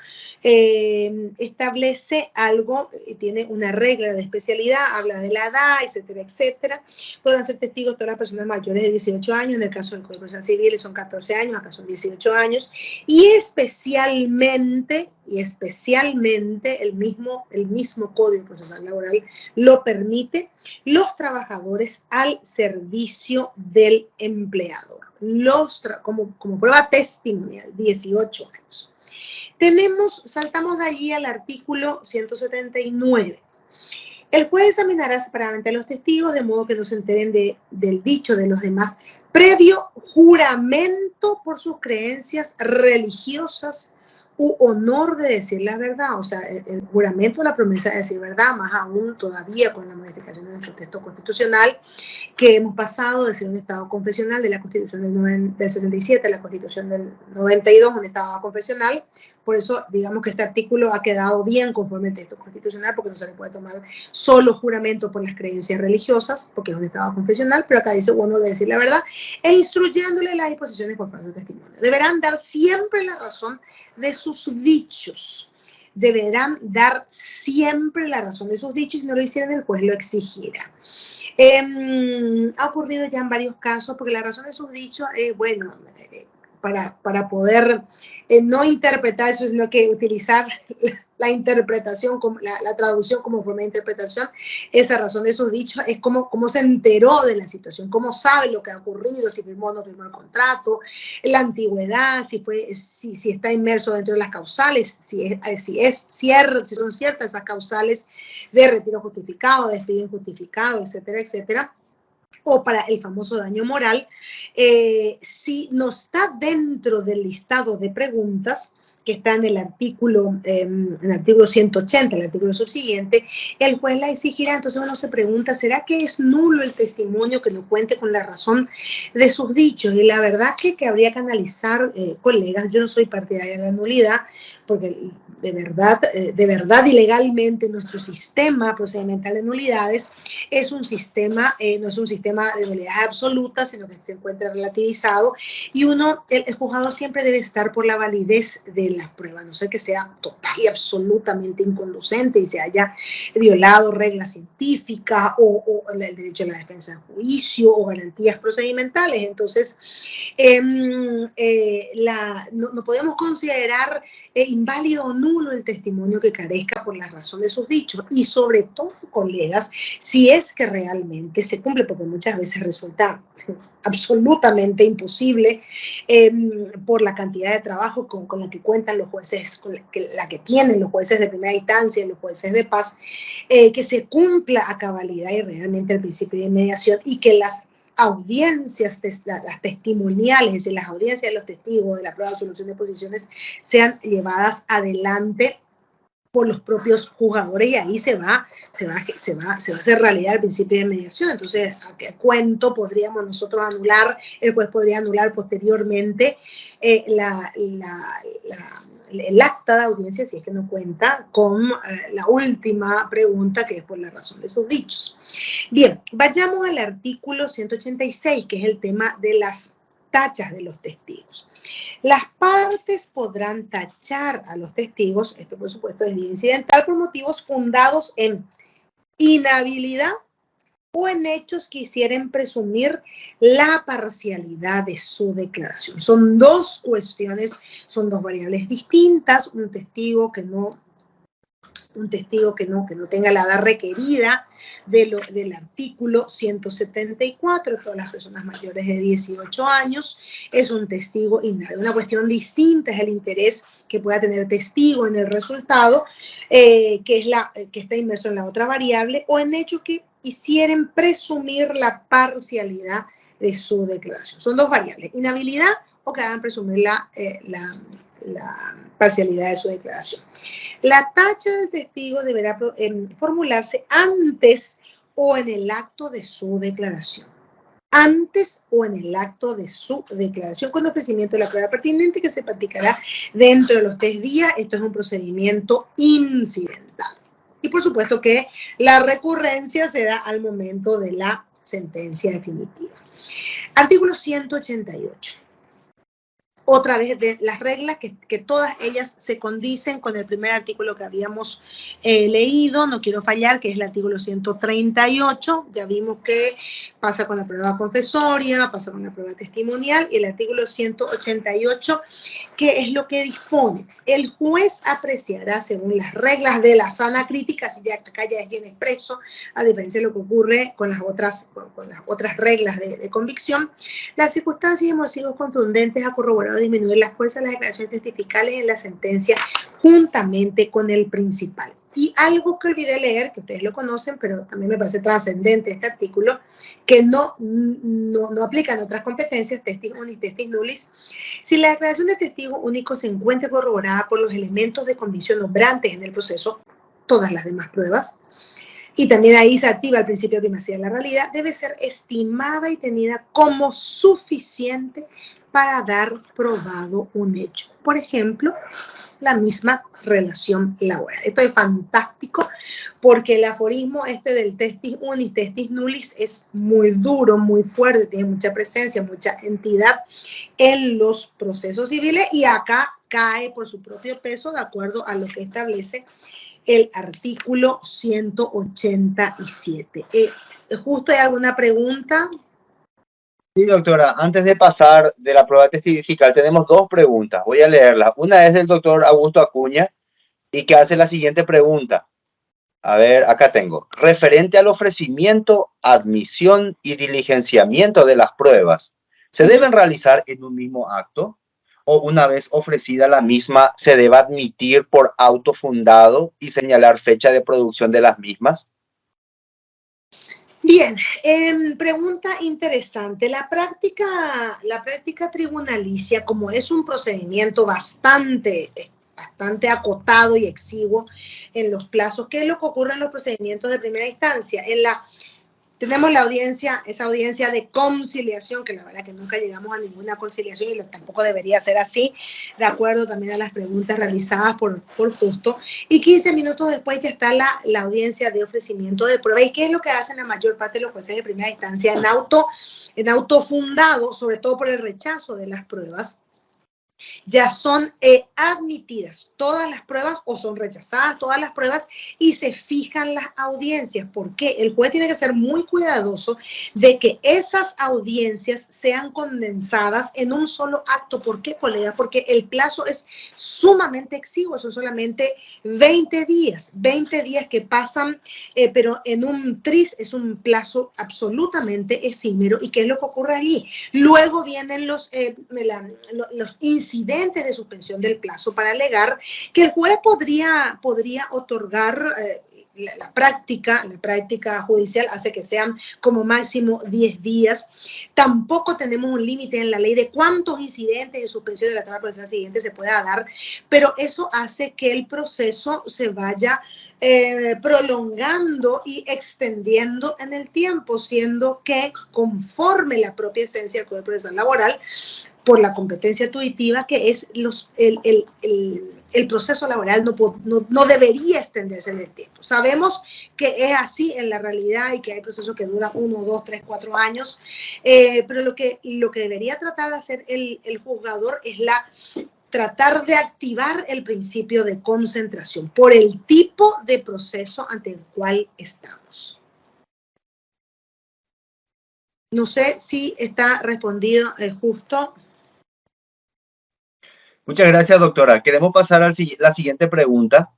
establece algo, tiene una regla de especialidad, habla de la edad, etcétera, etcétera. Podrán ser testigos todas las personas mayores de 18 años, en el caso del Código Procesal Civil son 14 años, acá son 18 años, y especialmente el mismo Código Procesal Laboral lo permite, los trabajadores al servicio del empleador. Como prueba testimonial, 18 años. Saltamos de allí al artículo 179. El juez examinará separadamente a los testigos de modo que no se enteren del dicho de los demás, previo juramento por sus creencias religiosas u honor de decir la verdad. O sea, el juramento, la promesa de decir verdad, más aún todavía con la modificación de nuestro texto constitucional, que hemos pasado de ser un estado confesional de la Constitución del 67 a la Constitución del 92, un estado confesional. Por eso, digamos que este artículo ha quedado bien conforme al texto constitucional, porque no se le puede tomar solo juramento por las creencias religiosas, porque es un estado confesional, pero acá dice honor de decir la verdad, e instruyéndole las disposiciones por falso testimonio. Deberán dar siempre la razón de sus dichos. Deberán dar siempre la razón de sus dichos, y si no lo hicieran, el juez lo exigirá. Ha ocurrido ya en varios casos, porque la razón de sus dichos es, bueno, para poder no interpretar eso, sino que utilizar la interpretación, la traducción como forma de interpretación. Esa razón de sus dichos es cómo se enteró de la situación, cómo sabe lo que ha ocurrido, si firmó o no firmó el contrato, la antigüedad, si está inmerso dentro de las causales, si son ciertas esas causales de retiro justificado, de despido injustificado, etcétera, etcétera. O para el famoso daño moral, si no está dentro del listado de preguntas, que está en el artículo 180, el artículo subsiguiente, el juez la exigirá. Entonces uno se pregunta, ¿será que es nulo el testimonio que no cuente con la razón de sus dichos? Y la verdad que habría que analizar, colegas, yo no soy partidaria de la nulidad, porque de verdad y legalmente nuestro sistema procedimental de nulidades es un sistema, no es un sistema de nulidades absolutas, sino que se encuentra relativizado, y el juzgador siempre debe estar por la validez de la prueba, no sé que sea total y absolutamente inconducente y se haya violado reglas científicas o el derecho a la defensa en juicio o garantías procedimentales. Entonces, no podemos considerar inválido o nulo el testimonio que carezca por la razón de sus dichos, y sobre todo, colegas, si es que realmente se cumple, porque muchas veces resulta absolutamente imposible por la cantidad de trabajo con la que cuentan los jueces, con la que tienen los jueces de primera instancia y los jueces de paz, que se cumpla a cabalidad y realmente el principio de inmediación, y que las audiencias, las testimoniales, las audiencias de los testigos de la prueba de solución de posiciones sean llevadas adelante por los propios juzgadores, y ahí se va a hacer realidad el principio de mediación. Entonces, ¿a qué cuento podríamos nosotros anular? El juez podría anular posteriormente el acta de audiencia si es que no cuenta con la última pregunta, que es por la razón de sus dichos. Bien, vayamos al artículo 186, que es el tema de las tachas de los testigos. Las partes podrán tachar a los testigos, esto por supuesto es vía incidental, por motivos fundados en inhabilidad o en hechos que hicieren presumir la parcialidad de su declaración. Son dos cuestiones, son dos variables distintas. Un testigo que no tenga la edad requerida del artículo 174, todas las personas mayores de 18 años, es un testigo inhábil. Una cuestión distinta es el interés que pueda tener testigo en el resultado, que está inmerso en la otra variable, o en hechos que hicieren presumir la parcialidad de su declaración. Son dos variables, inhabilidad o que hagan presumir la parcialidad de su declaración. La tacha del testigo deberá formularse antes o en el acto de su declaración. Antes o en el acto de su declaración, con ofrecimiento de la prueba pertinente, que se practicará dentro de los 3 días. Esto es un procedimiento incidental. Y por supuesto que la recurrencia se da al momento de la sentencia definitiva. Artículo 188. Otra vez de las reglas que todas ellas se condicen con el primer artículo que habíamos leído, no quiero fallar, que es el artículo 138. Ya vimos que pasa con la prueba confesoria, pasa con la prueba testimonial, y el artículo 188, que es lo que dispone. El juez apreciará según las reglas de la sana crítica, si ya acá ya es bien expreso, a diferencia de lo que ocurre con las otras reglas de convicción, las circunstancias y motivos contundentes a corroborar disminuir la fuerza de las declaraciones testificales en la sentencia juntamente con el principal. Y algo que olvidé leer, que ustedes lo conocen, pero también me parece trascendente este artículo, que no aplican otras competencias, testis unis, testis nullis. Si la declaración de testigo único se encuentra corroborada por los elementos de convicción obrantes en el proceso, todas las demás pruebas, y también ahí se activa el principio de primacía de la realidad, debe ser estimada y tenida como suficiente para dar probado un hecho. Por ejemplo, la misma relación laboral. Esto es fantástico porque el aforismo del testis unis, testis nullis es muy duro, muy fuerte, tiene mucha presencia, mucha entidad en los procesos civiles, y acá cae por su propio peso de acuerdo a lo que establece el artículo 187. ¿Justo hay alguna pregunta? Sí, doctora, antes de pasar de la prueba testifical, tenemos 2 preguntas. Voy a leerlas. Una es del doctor Augusto Acuña y que hace la siguiente pregunta. A ver, acá tengo. Referente al ofrecimiento, admisión y diligenciamiento de las pruebas, ¿se deben realizar en un mismo acto? ¿O una vez ofrecida la misma, se debe admitir por auto fundado y señalar fecha de producción de las mismas? Bien, pregunta interesante. La práctica tribunalicia, como es un procedimiento bastante acotado y exiguo en los plazos, ¿qué es lo que ocurre en los procedimientos de primera instancia? Tenemos esa audiencia de conciliación, que la verdad que nunca llegamos a ninguna conciliación y tampoco debería ser así, de acuerdo también a las preguntas realizadas por Justo. Y 15 minutos después ya está la audiencia de ofrecimiento de prueba. ¿Y qué es lo que hacen la mayor parte de los jueces de primera instancia? En auto fundado, sobre todo por el rechazo de las pruebas, ya son admitidas todas las pruebas o son rechazadas todas las pruebas y se fijan las audiencias. ¿Por qué? El juez tiene que ser muy cuidadoso de que esas audiencias sean condensadas en un solo acto. ¿Por qué, colega? Porque el plazo es sumamente exiguo, son solamente 20 días que pasan, pero en un tris es un plazo absolutamente efímero. ¿Y qué es lo que ocurre allí? Luego vienen los incidentes de suspensión del plazo para alegar que el juez podría otorgar la práctica judicial hace que sean como máximo 10 días. Tampoco tenemos un límite en la ley de cuántos incidentes de suspensión de la tabla procesal siguiente se pueda dar, pero eso hace que el proceso se vaya prolongando y extendiendo en el tiempo, siendo que conforme la propia esencia del Código Procesal Laboral, por la competencia tuitiva, que es el proceso laboral no debería extenderse en el tiempo. Sabemos que es así en la realidad y que hay procesos que duran 1, 2, 3, 4 años, pero lo que debería tratar de hacer el juzgador es tratar de activar el principio de concentración por el tipo de proceso ante el cual estamos. No sé si está respondido Justo. Muchas gracias, doctora. Queremos pasar a la siguiente pregunta,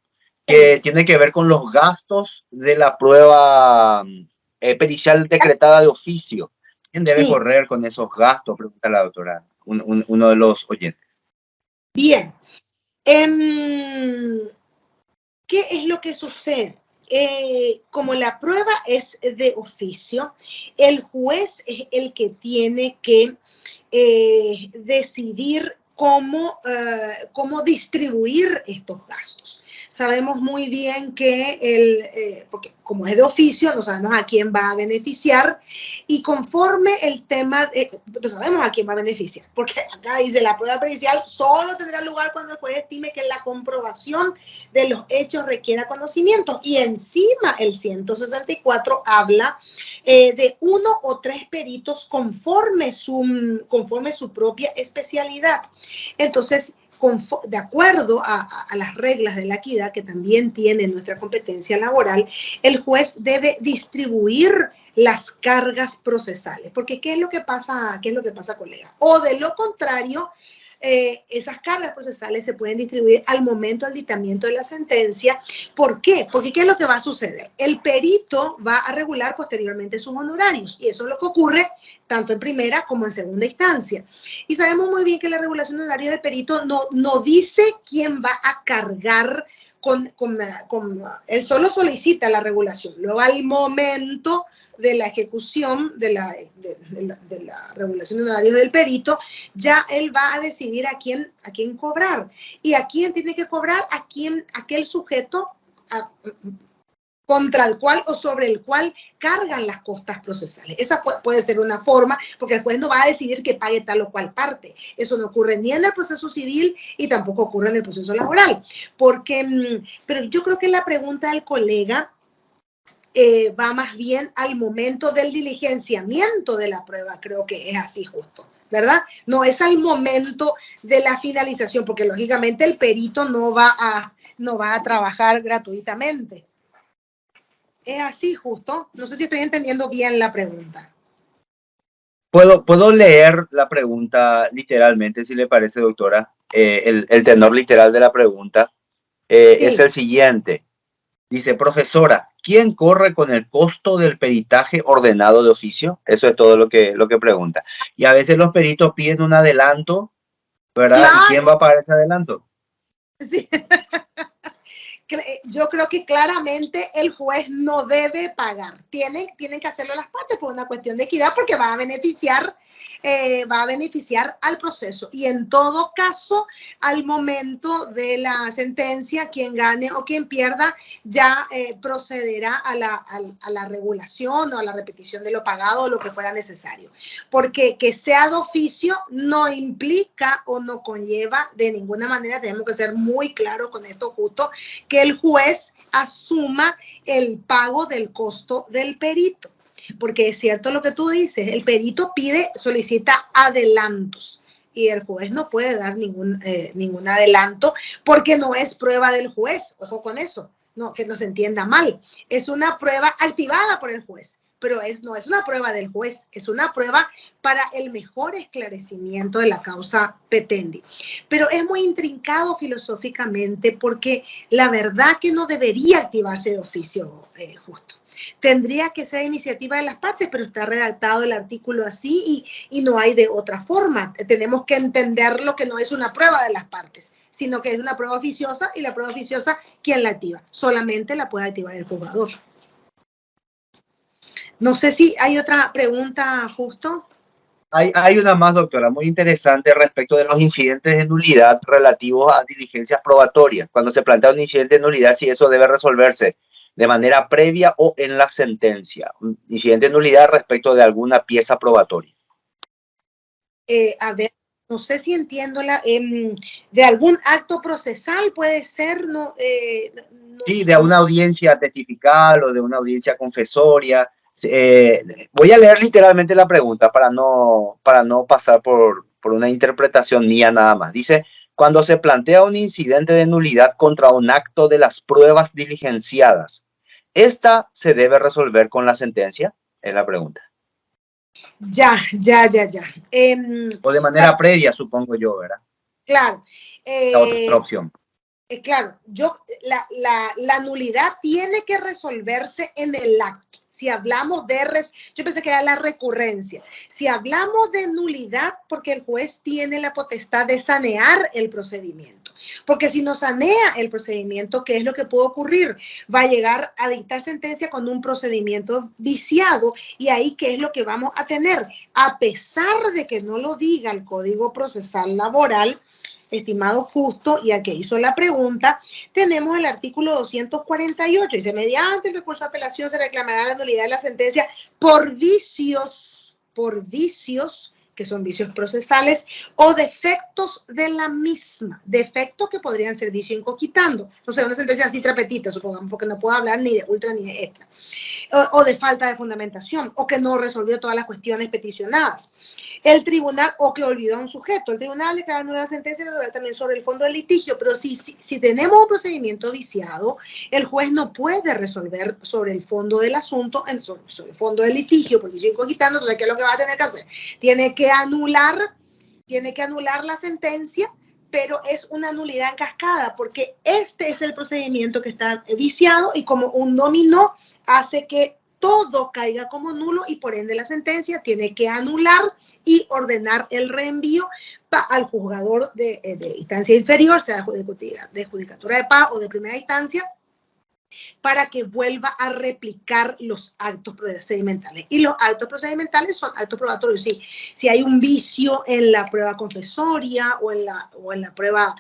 que tiene que ver con los gastos de la prueba pericial decretada de oficio. ¿Quién debe correr con esos gastos? Pregunta la doctora, uno de los oyentes. Bien. ¿Qué es lo que sucede? Como la prueba es de oficio, el juez es el que tiene que decidir cómo distribuir estos gastos. Sabemos muy bien que porque como es de oficio, no sabemos a quién va a beneficiar y conforme el tema, no sabemos a quién va a beneficiar, porque acá dice la prueba pericial solo tendrá lugar cuando el juez estime que la comprobación de los hechos requiera conocimiento y encima el 164 habla de 1 o 3 peritos conforme su propia especialidad. Entonces, de acuerdo a las reglas de la equidad que también tiene nuestra competencia laboral, el juez debe distribuir las cargas procesales. Porque ¿qué es lo que pasa, colega? O de lo contrario, esas cargas procesales se pueden distribuir al momento del dictamiento de la sentencia. ¿Por qué? Porque ¿qué es lo que va a suceder? El perito va a regular posteriormente sus honorarios y eso es lo que ocurre tanto en primera como en segunda instancia. Y sabemos muy bien que la regulación de honorarios del perito no dice quién va a cargar él solo solicita la regulación. Luego al momento de la ejecución de la regulación de honorarios del perito, ya él va a decidir a quién cobrar. ¿Y a quién tiene que cobrar? Aquel sujeto contra el cual o sobre el cual cargan las costas procesales. Esa puede ser una forma, porque el juez no va a decidir que pague tal o cual parte. Eso no ocurre ni en el proceso civil y tampoco ocurre en el proceso laboral. Pero yo creo que la pregunta del colega va más bien al momento del diligenciamiento de la prueba, creo que es así justo, ¿verdad? No es al momento de la finalización, porque lógicamente el perito no va a trabajar gratuitamente. ¿Es así justo? No sé si estoy entendiendo bien la pregunta. ¿Puedo leer la pregunta literalmente, si le parece, doctora? El tenor literal de la pregunta sí. Es el siguiente. Dice, profesora, ¿quién corre con el costo del peritaje ordenado de oficio? Eso es todo lo que pregunta. Y a veces los peritos piden un adelanto, ¿verdad? Claro. ¿Y quién va a pagar ese adelanto? Sí. yo creo que claramente el juez no debe pagar. Tienen que hacerlo las partes por una cuestión de equidad, porque va a beneficiar al proceso. Y en todo caso, al momento de la sentencia, quien gane o quien pierda ya procederá a la regulación o a la repetición de lo pagado o lo que fuera necesario. Porque que sea de oficio no implica o no conlleva de ninguna manera, tenemos que ser muy claros con esto justo, que el juez asuma el pago del costo del perito. Porque es cierto lo que tú dices, el perito solicita adelantos y el juez no puede dar ningún adelanto porque no es prueba del juez, ojo con eso, no, que no se entienda mal, es una prueba activada por el juez, pero no es una prueba del juez, es una prueba para el mejor esclarecimiento de la causa petendi. Pero es muy intrincado filosóficamente porque la verdad que no debería activarse de oficio justo. Tendría que ser iniciativa de las partes, pero está redactado el artículo así y no hay de otra forma. Tenemos que entenderlo que no es una prueba de las partes, sino que es una prueba oficiosa y la prueba oficiosa, ¿quién la activa? Solamente la puede activar el juzgador. No sé si hay otra pregunta, Justo. Hay una más, doctora, muy interesante respecto de los incidentes de nulidad relativos a diligencias probatorias. Cuando se plantea un incidente de nulidad, si eso debe resolverse de manera previa o en la sentencia. Un incidente de nulidad respecto de alguna pieza probatoria. A ver, no sé si entiendo de algún acto procesal puede ser, no. Sí, de una audiencia testifical o de una audiencia confesoria. Voy a leer literalmente la pregunta para no pasar por una interpretación mía nada más. Dice, cuando se plantea un incidente de nulidad contra un acto de las pruebas diligenciadas, ¿esta se debe resolver con la sentencia? Es la pregunta. Ya. O de manera previa, supongo yo, ¿verdad? Claro. La otra opción. Claro, la nulidad tiene que resolverse en el acto. Si hablamos yo pensé que era la recurrencia. Si hablamos de nulidad, porque el juez tiene la potestad de sanear el procedimiento. Porque si no sanea el procedimiento, ¿qué es lo que puede ocurrir? Va a llegar a dictar sentencia con un procedimiento viciado y ahí, ¿qué es lo que vamos a tener? A pesar de que no lo diga el Código Procesal Laboral, estimado Justo, y al que hizo la pregunta, tenemos el artículo 248. Dice, mediante el recurso de apelación se reclamará la nulidad de la sentencia por vicios, que son vicios procesales, o defectos de la misma. Defectos que podrían ser vicio incoquitando. O sea, una sentencia así trapetita, supongamos, porque no puedo hablar ni de ultra ni de extra. O de falta de fundamentación, o que no resolvió todas las cuestiones peticionadas. El tribunal, o que olvidó a un sujeto. El tribunal declara nula la sentencia también sobre el fondo del litigio, pero si tenemos un procedimiento viciado, el juez no puede resolver sobre el fondo del asunto, sobre el fondo del litigio, porque si incoquitando, entonces, ¿qué es lo que va a tener que hacer? Tiene que anular la sentencia, pero es una nulidad en cascada, porque este es el procedimiento que está viciado y como un dominó hace que todo caiga como nulo y por ende la sentencia tiene que anular y ordenar el reenvío al juzgador de instancia inferior, sea de judicatura de paz o de primera instancia, para que vuelva a replicar los actos procedimentales. Y los actos procedimentales son actos probatorios. Si hay un vicio en la prueba confesoria o en la prueba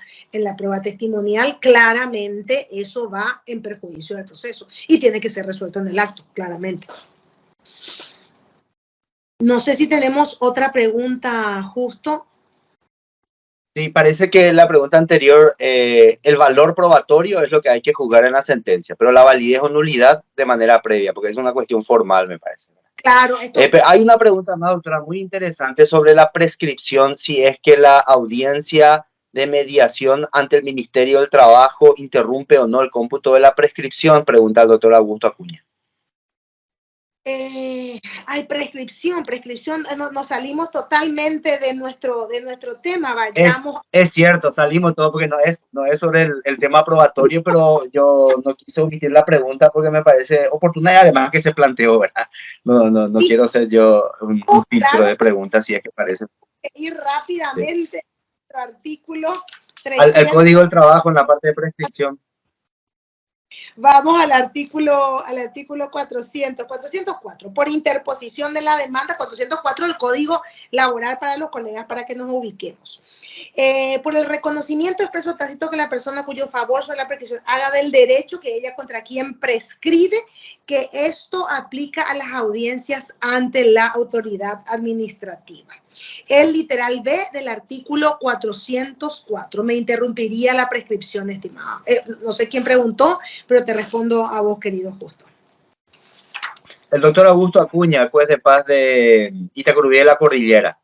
testimonial, claramente eso va en perjuicio del proceso y tiene que ser resuelto en el acto, claramente. No sé si tenemos otra pregunta, Justo. Sí, parece que la pregunta anterior, el valor probatorio es lo que hay que juzgar en la sentencia, pero la validez o nulidad de manera previa, porque es una cuestión formal, me parece. Claro. Pero hay una pregunta más, doctora, muy interesante sobre la prescripción, si es que la audiencia de mediación ante el Ministerio del Trabajo interrumpe o no el cómputo de la prescripción, pregunta el doctor Augusto Acuña. Hay prescripción, nos salimos totalmente de nuestro tema, vayamos. Es cierto, salimos todo porque no es sobre el tema probatorio, pero yo no quise omitir la pregunta porque me parece oportuna y además que se planteó, ¿verdad? No sí. Quiero ser yo un filtro de preguntas, si es que parece. Ir rápidamente al artículo 300. Al Código del Trabajo en la parte de prescripción. Vamos al artículo 400, 404, por interposición de la demanda, 404 del Código Laboral para los colegas, para que nos ubiquemos. Por el reconocimiento expreso tácito que la persona cuyo favor sobre la prescripción haga del derecho que ella contra quien prescribe, que esto aplica a las audiencias ante la autoridad administrativa. El literal B del artículo 404. Me interrumpiría la prescripción, estimado. No sé quién preguntó, pero te respondo a vos, querido Justo. El doctor Augusto Acuña, juez de paz de Itacurubí de la Cordillera.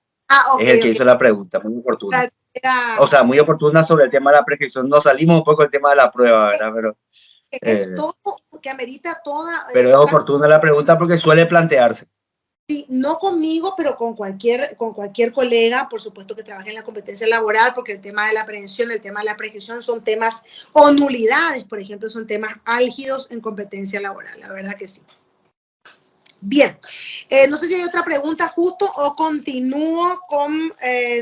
Okay, es el que hizo la pregunta, muy oportuna. O sea, muy oportuna sobre el tema de la prescripción. Nos salimos un poco del tema de la prueba, ¿verdad? Pero, es todo que amerita toda... Pero es oportuna la pregunta porque suele plantearse. Sí, no conmigo, pero con cualquier colega, por supuesto, que trabaje en la competencia laboral, porque el tema de la prevención, el tema de la prescripción son temas, o nulidades, por ejemplo, son temas álgidos en competencia laboral, la verdad que sí. Bien, no sé si hay otra pregunta, Justo, o continúo con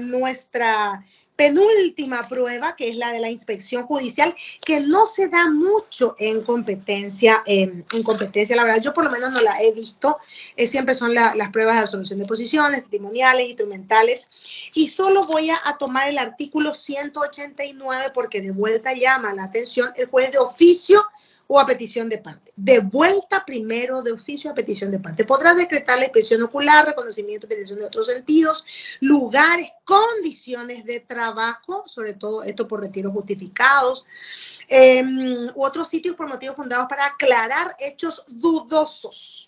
nuestra penúltima prueba, que es la de la inspección judicial, que no se da mucho en competencia laboral. Yo por lo menos no la he visto. Siempre son las pruebas de absolución de posiciones, testimoniales, instrumentales. Y solo voy a tomar el artículo 189 porque de vuelta llama la atención el juez de oficio o a petición de parte. De vuelta primero de oficio a petición de parte. Podrá decretar la inspección ocular, reconocimiento, utilización de otros sentidos, lugares, condiciones de trabajo, sobre todo esto por retiros justificados, u otros sitios por motivos fundados para aclarar hechos dudosos.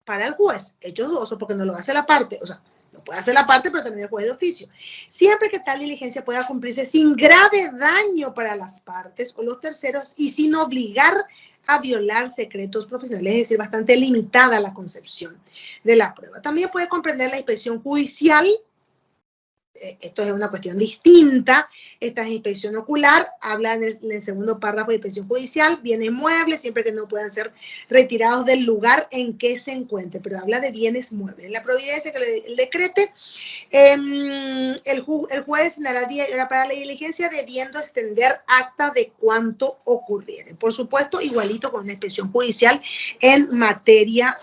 Para el juez, hechos dudosos porque no lo hace la parte, o sea, lo puede hacer la parte, pero también el juez de oficio. Siempre que tal diligencia pueda cumplirse sin grave daño para las partes o los terceros y sin obligar a violar secretos profesionales, es decir, bastante limitada la concepción de la prueba. También puede comprender la inspección judicial. Esto es una cuestión distinta. Esta es inspección ocular, habla en el segundo párrafo de inspección judicial, bienes muebles, siempre que no puedan ser retirados del lugar en que se encuentre, pero habla de bienes muebles. La providencia que el decrete, el juez designará día y hora para la diligencia, debiendo extender acta de cuanto ocurriere. Por supuesto, igualito con una inspección judicial en materia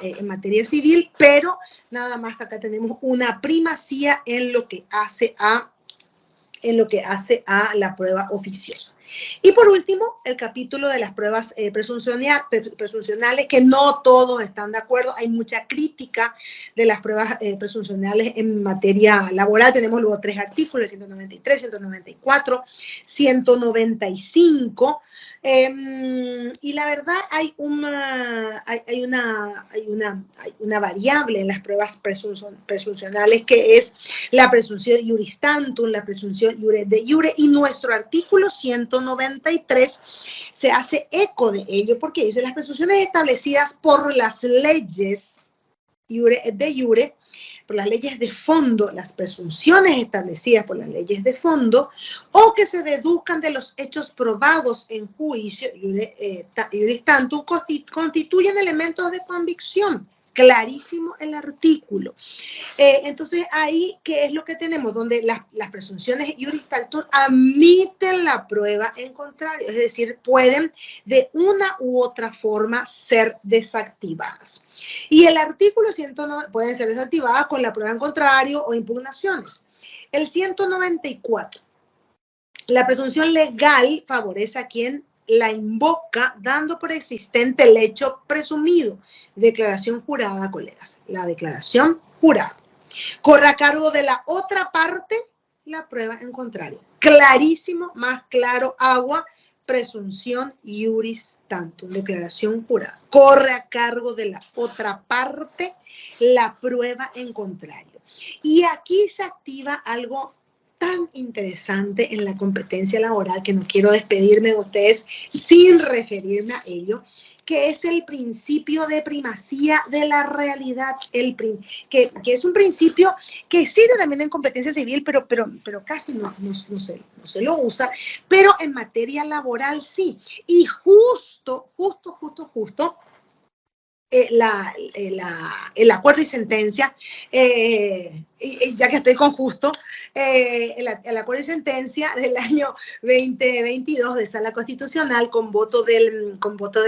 civil, pero nada más que acá tenemos una primacía en lo que hace a la prueba oficiosa. Y por último, el capítulo de las pruebas presuncionales, que no todos están de acuerdo. Hay mucha crítica de las pruebas presuncionales en materia laboral. Tenemos luego 3 artículos, 193, 194, 195. Y la verdad hay una variable en las pruebas presuncionales, que es la presunción iuris tantum, la presunción iure de iure, y nuestro artículo 193 se hace eco de ello, porque dice: las presunciones establecidas por las leyes iure de iure, por las leyes de fondo, las presunciones establecidas por las leyes de fondo, o que se deduzcan de los hechos probados en juicio, iuris tantum, constituyen elementos de convicción. Clarísimo el artículo. Entonces, ahí, ¿qué es lo que tenemos? Donde las presunciones iuris tantum admiten la prueba en contrario, es decir, pueden de una u otra forma ser desactivadas. Y el artículo 109 pueden ser desactivadas con la prueba en contrario o impugnaciones. El 194. La presunción legal favorece a quien la invoca, dando por existente el hecho presumido. Declaración jurada, colegas. La declaración jurada. Corre a cargo de la otra parte la prueba en contrario. Clarísimo, más claro, agua. Presunción iuris tantum, declaración jurada. Corre a cargo de la otra parte la prueba en contrario. Y aquí se activa algo tan interesante en la competencia laboral, que no quiero despedirme de ustedes sin referirme a ello, que es el principio de primacía de la realidad, que es un principio que existe también en competencia civil, pero casi no se lo usa, pero en materia laboral sí. Y justo el acuerdo y sentencia, ya que estoy con Justo, el acuerdo y sentencia del año 2022 de Sala Constitucional con voto del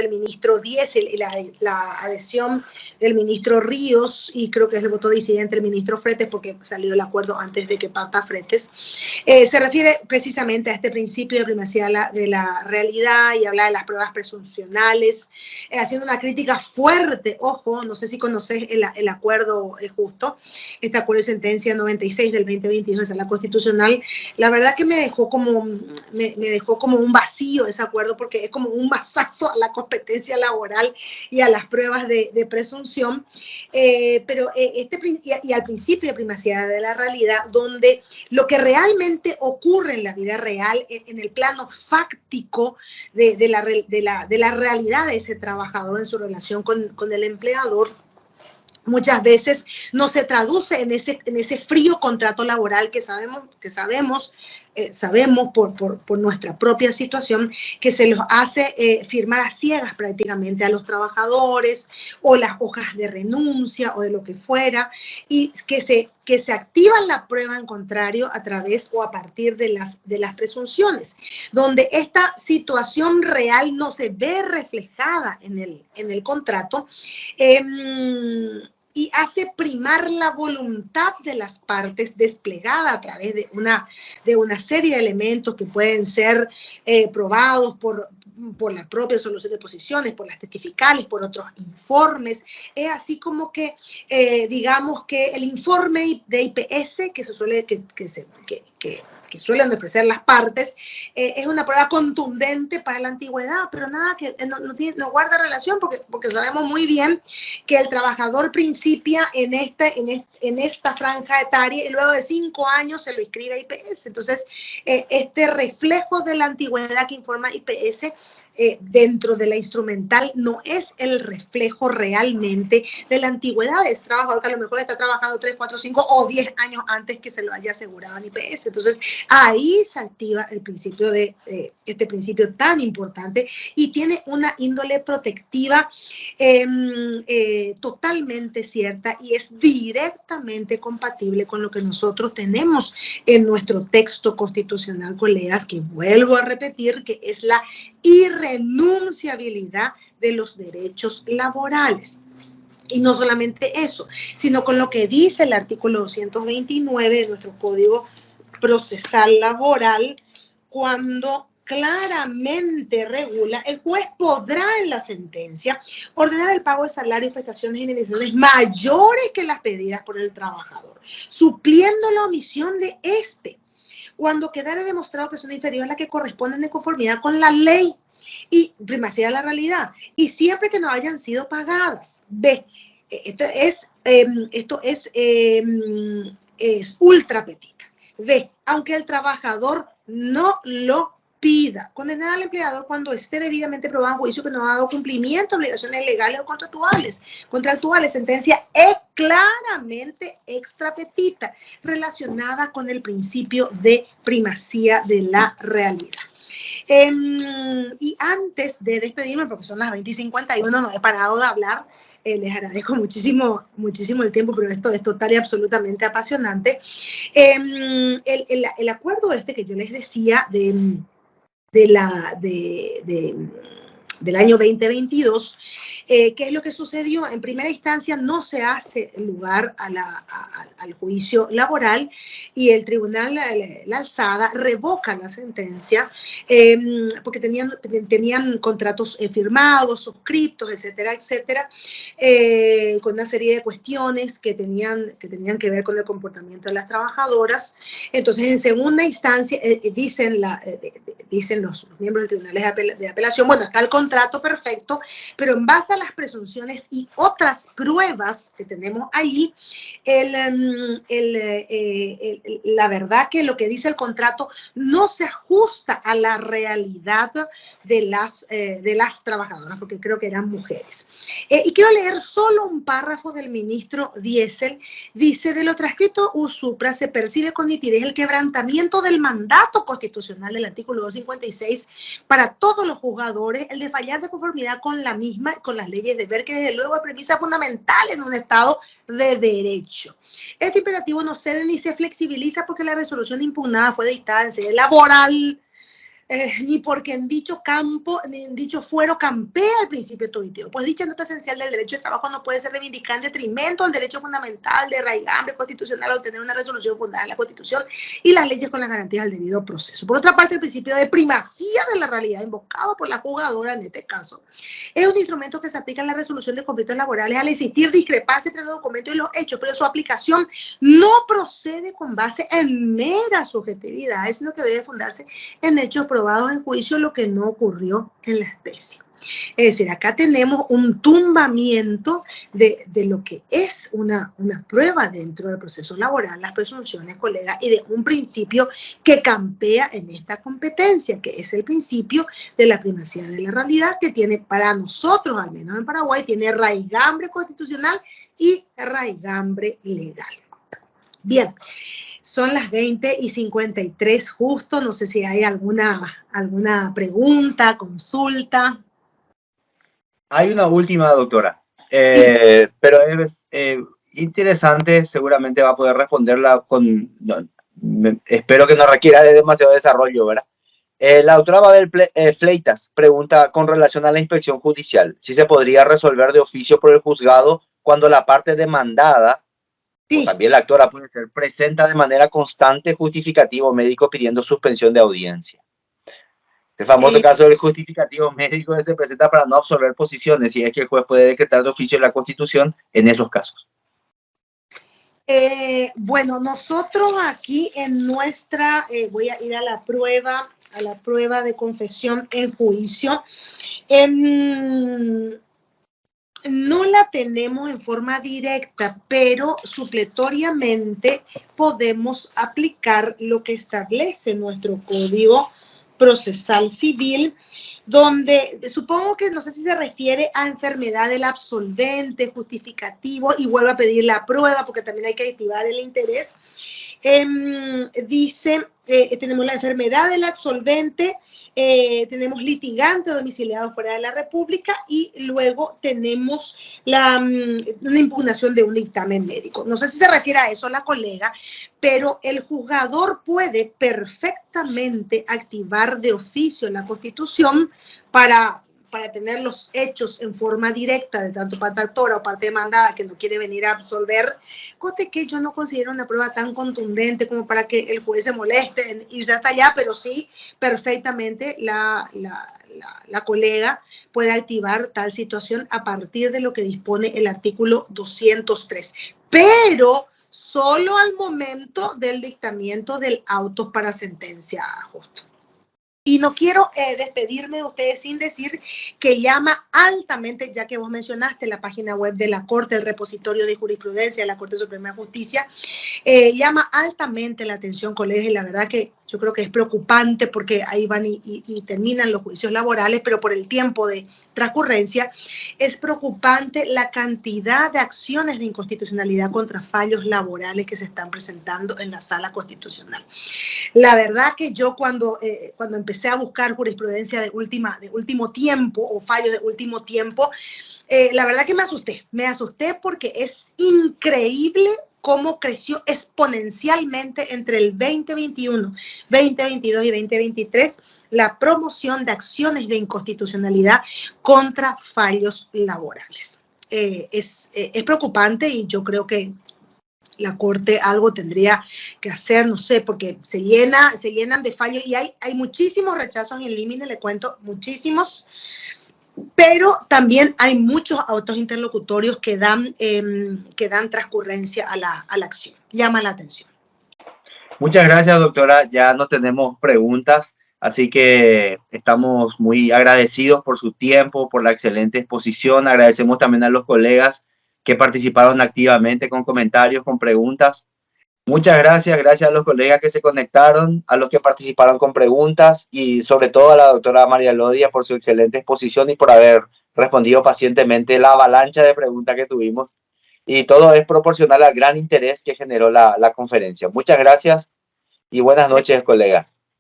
ministro Diesel y la adhesión del ministro Ríos, y creo que es el voto disidente del ministro Fretes, porque salió el acuerdo antes de que parta Fretes, se refiere precisamente a este principio de primacía de la realidad y habla de las pruebas presuncionales, haciendo una crítica fuerte, ojo, no sé si conoces el acuerdo Justo, este acuerdo de sentencia 96 del 2022 de Sala Constitucional. La verdad que me dejó como un vacío ese acuerdo, porque es como un mazazo a la competencia laboral y a las pruebas de presunción, pero y al principio de primacía de la realidad, donde lo que realmente ocurre en la vida real, en el plano fáctico de la realidad de ese trabajador en su relación con el empleador, muchas veces no se traduce en ese frío contrato laboral que sabemos por nuestra propia situación, que se los hace firmar a ciegas prácticamente a los trabajadores, o las hojas de renuncia o de lo que fuera, y que se activa la prueba en contrario a través o a partir de las presunciones, donde esta situación real no se ve reflejada en el contrato, y hace primar la voluntad de las partes desplegada a través de una serie de elementos que pueden ser probados por la propia solución de posiciones, por las testificales, por otros informes. Es así como que, digamos que el informe de IPS que suelen ofrecer las partes, es una prueba contundente para la antigüedad, pero nada que no guarda relación, porque sabemos muy bien que el trabajador principia en esta franja etaria y luego de 5 años se lo inscribe a IPS. Entonces, este reflejo de la antigüedad que informa IPS dentro de la instrumental no es el reflejo realmente de la antigüedad de ese trabajador, que a lo mejor está trabajando 3, 4, 5 o 10 años antes que se lo haya asegurado en IPS. Entonces, ahí se activa el principio este principio tan importante, y tiene una índole protectiva totalmente cierta, y es directamente compatible con lo que nosotros tenemos en nuestro texto constitucional, colegas, que vuelvo a repetir que es la irrenunciabilidad de los derechos laborales. Y no solamente eso, sino con lo que dice el artículo 229 de nuestro Código Procesal Laboral, cuando claramente regula: el juez podrá en la sentencia ordenar el pago de salarios, prestaciones y indemnizaciones mayores que las pedidas por el trabajador, supliendo la omisión de cuando quedare demostrado que son inferiores a las que corresponden de conformidad con la ley y primacía de la realidad, y siempre que no hayan sido pagadas. Esto es ultra petita. Aunque el trabajador no lo pida, condenar al empleador cuando esté debidamente probado en juicio que no ha dado cumplimiento a obligaciones legales o contractuales. Sentencia es claramente extra petita, relacionada con el principio de primacía de la realidad. Y antes de despedirme, porque son las 20:51, no he parado de hablar, les agradezco muchísimo el tiempo, pero esto es total y absolutamente apasionante. El acuerdo que yo les decía del año 2022, ¿qué es lo que sucedió? En primera instancia no se hace lugar al juicio laboral, y el tribunal, la alzada, revoca la sentencia porque tenían contratos firmados, suscriptos, etcétera, etcétera, con una serie de cuestiones que tenían que ver con el comportamiento de las trabajadoras. Entonces, en segunda instancia, dicen los miembros del tribunal de apelación, bueno, está el contrato perfecto, pero en base a las presunciones y otras pruebas que tenemos ahí, la verdad que lo que dice el contrato no se ajusta a la realidad de las trabajadoras, porque creo que eran mujeres. Y quiero leer solo un párrafo del ministro Diesel. Dice: de lo transcrito supra se percibe con nitidez el quebrantamiento del mandato constitucional del artículo 256 para todos los juzgadores, el fallar de conformidad con la misma, con las leyes de ver que desde luego es premisa fundamental en un Estado de derecho. Este imperativo no cede ni se flexibiliza porque la resolución impugnada fue dictada en sede laboral, ni porque en dicho campo, ni en dicho fuero campea el principio toditeo, pues dicha nota esencial del derecho de trabajo no puede ser reivindicada en detrimento del derecho fundamental de raigambre constitucional a obtener una resolución fundada en la Constitución y las leyes con las garantías del debido proceso. Por otra parte, el principio de primacía de la realidad invocado por la jugadora en este caso es un instrumento que se aplica en la resolución de conflictos laborales al existir discrepancia entre los documentos y los hechos, pero su aplicación no procede con base en mera subjetividad, sino que debe fundarse en hechos probados en juicio, lo que no ocurrió en la especie. Es decir, acá tenemos un tumbamiento de lo que es una prueba dentro del proceso laboral, las presunciones, colegas, y de un principio que campea en esta competencia, que es el principio de la primacía de la realidad, que tiene para nosotros, al menos en Paraguay, tiene raigambre constitucional y raigambre legal. Bien. Son las 20:53 justo, no sé si hay alguna pregunta, consulta. Hay una última, doctora, pero es interesante, seguramente va a poder responderla espero que no requiera de demasiado desarrollo, ¿verdad? La doctora Mabel Fleitas pregunta con relación a la inspección judicial, si se podría resolver de oficio por el juzgado cuando la parte demandada, sí, o también la actora puede ser, presenta de manera constante justificativo médico pidiendo suspensión de audiencia. Este famoso caso del justificativo médico que se presenta para no absolver posiciones, y es que el juez puede decretar de oficio la Constitución en esos casos. Bueno, nosotros aquí en nuestra, voy a ir a la prueba de confesión en juicio. No la tenemos en forma directa, pero supletoriamente podemos aplicar lo que establece nuestro Código Procesal Civil, donde supongo que no sé si se refiere a enfermedad del absolvente, justificativo, y vuelvo a pedir la prueba porque también hay que activar el interés. Dice, tenemos la enfermedad del absolvente, tenemos litigante domiciliado fuera de la República y luego tenemos una impugnación de un dictamen médico. No sé si se refiere a eso la colega, pero el juzgador puede perfectamente activar de oficio la Constitución para tener los hechos en forma directa de tanto parte actora o parte demandada que no quiere venir a absolver, cosa que yo no considero una prueba tan contundente como para que el juez se moleste en irse hasta allá, pero sí perfectamente la colega puede activar tal situación a partir de lo que dispone el artículo 203, pero solo al momento del dictamiento del auto para sentencia justo. Y no quiero despedirme de ustedes sin decir que llama altamente, ya que vos mencionaste la página web de la Corte, el repositorio de jurisprudencia de la Corte Suprema de Justicia, llama altamente la atención, colegas, y la verdad que yo creo que es preocupante porque ahí van y terminan los juicios laborales, pero por el tiempo de transcurrencia es preocupante la cantidad de acciones de inconstitucionalidad contra fallos laborales que se están presentando en la Sala Constitucional. La verdad que yo cuando empecé a buscar jurisprudencia de último tiempo o fallos de último tiempo, la verdad que me asusté porque es increíble cómo creció exponencialmente entre el 2021, 2022 y 2023 la promoción de acciones de inconstitucionalidad contra fallos laborales. Es preocupante y yo creo que la Corte algo tendría que hacer, no sé, porque se llenan de fallos y hay muchísimos rechazos en límite, le cuento, muchísimos, pero también hay muchos autos interlocutorios que dan transcurrencia a la acción. Llama la atención. Muchas gracias, doctora. Ya no tenemos preguntas, así que estamos muy agradecidos por su tiempo, por la excelente exposición. Agradecemos también a los colegas que participaron activamente con comentarios, con preguntas. Muchas gracias, gracias a los colegas que se conectaron, a los que participaron con preguntas y sobre todo a la doctora María Lodia por su excelente exposición y por haber respondido pacientemente la avalancha de preguntas que tuvimos. Y todo es proporcional al gran interés que generó la conferencia. Muchas gracias y buenas noches, colegas.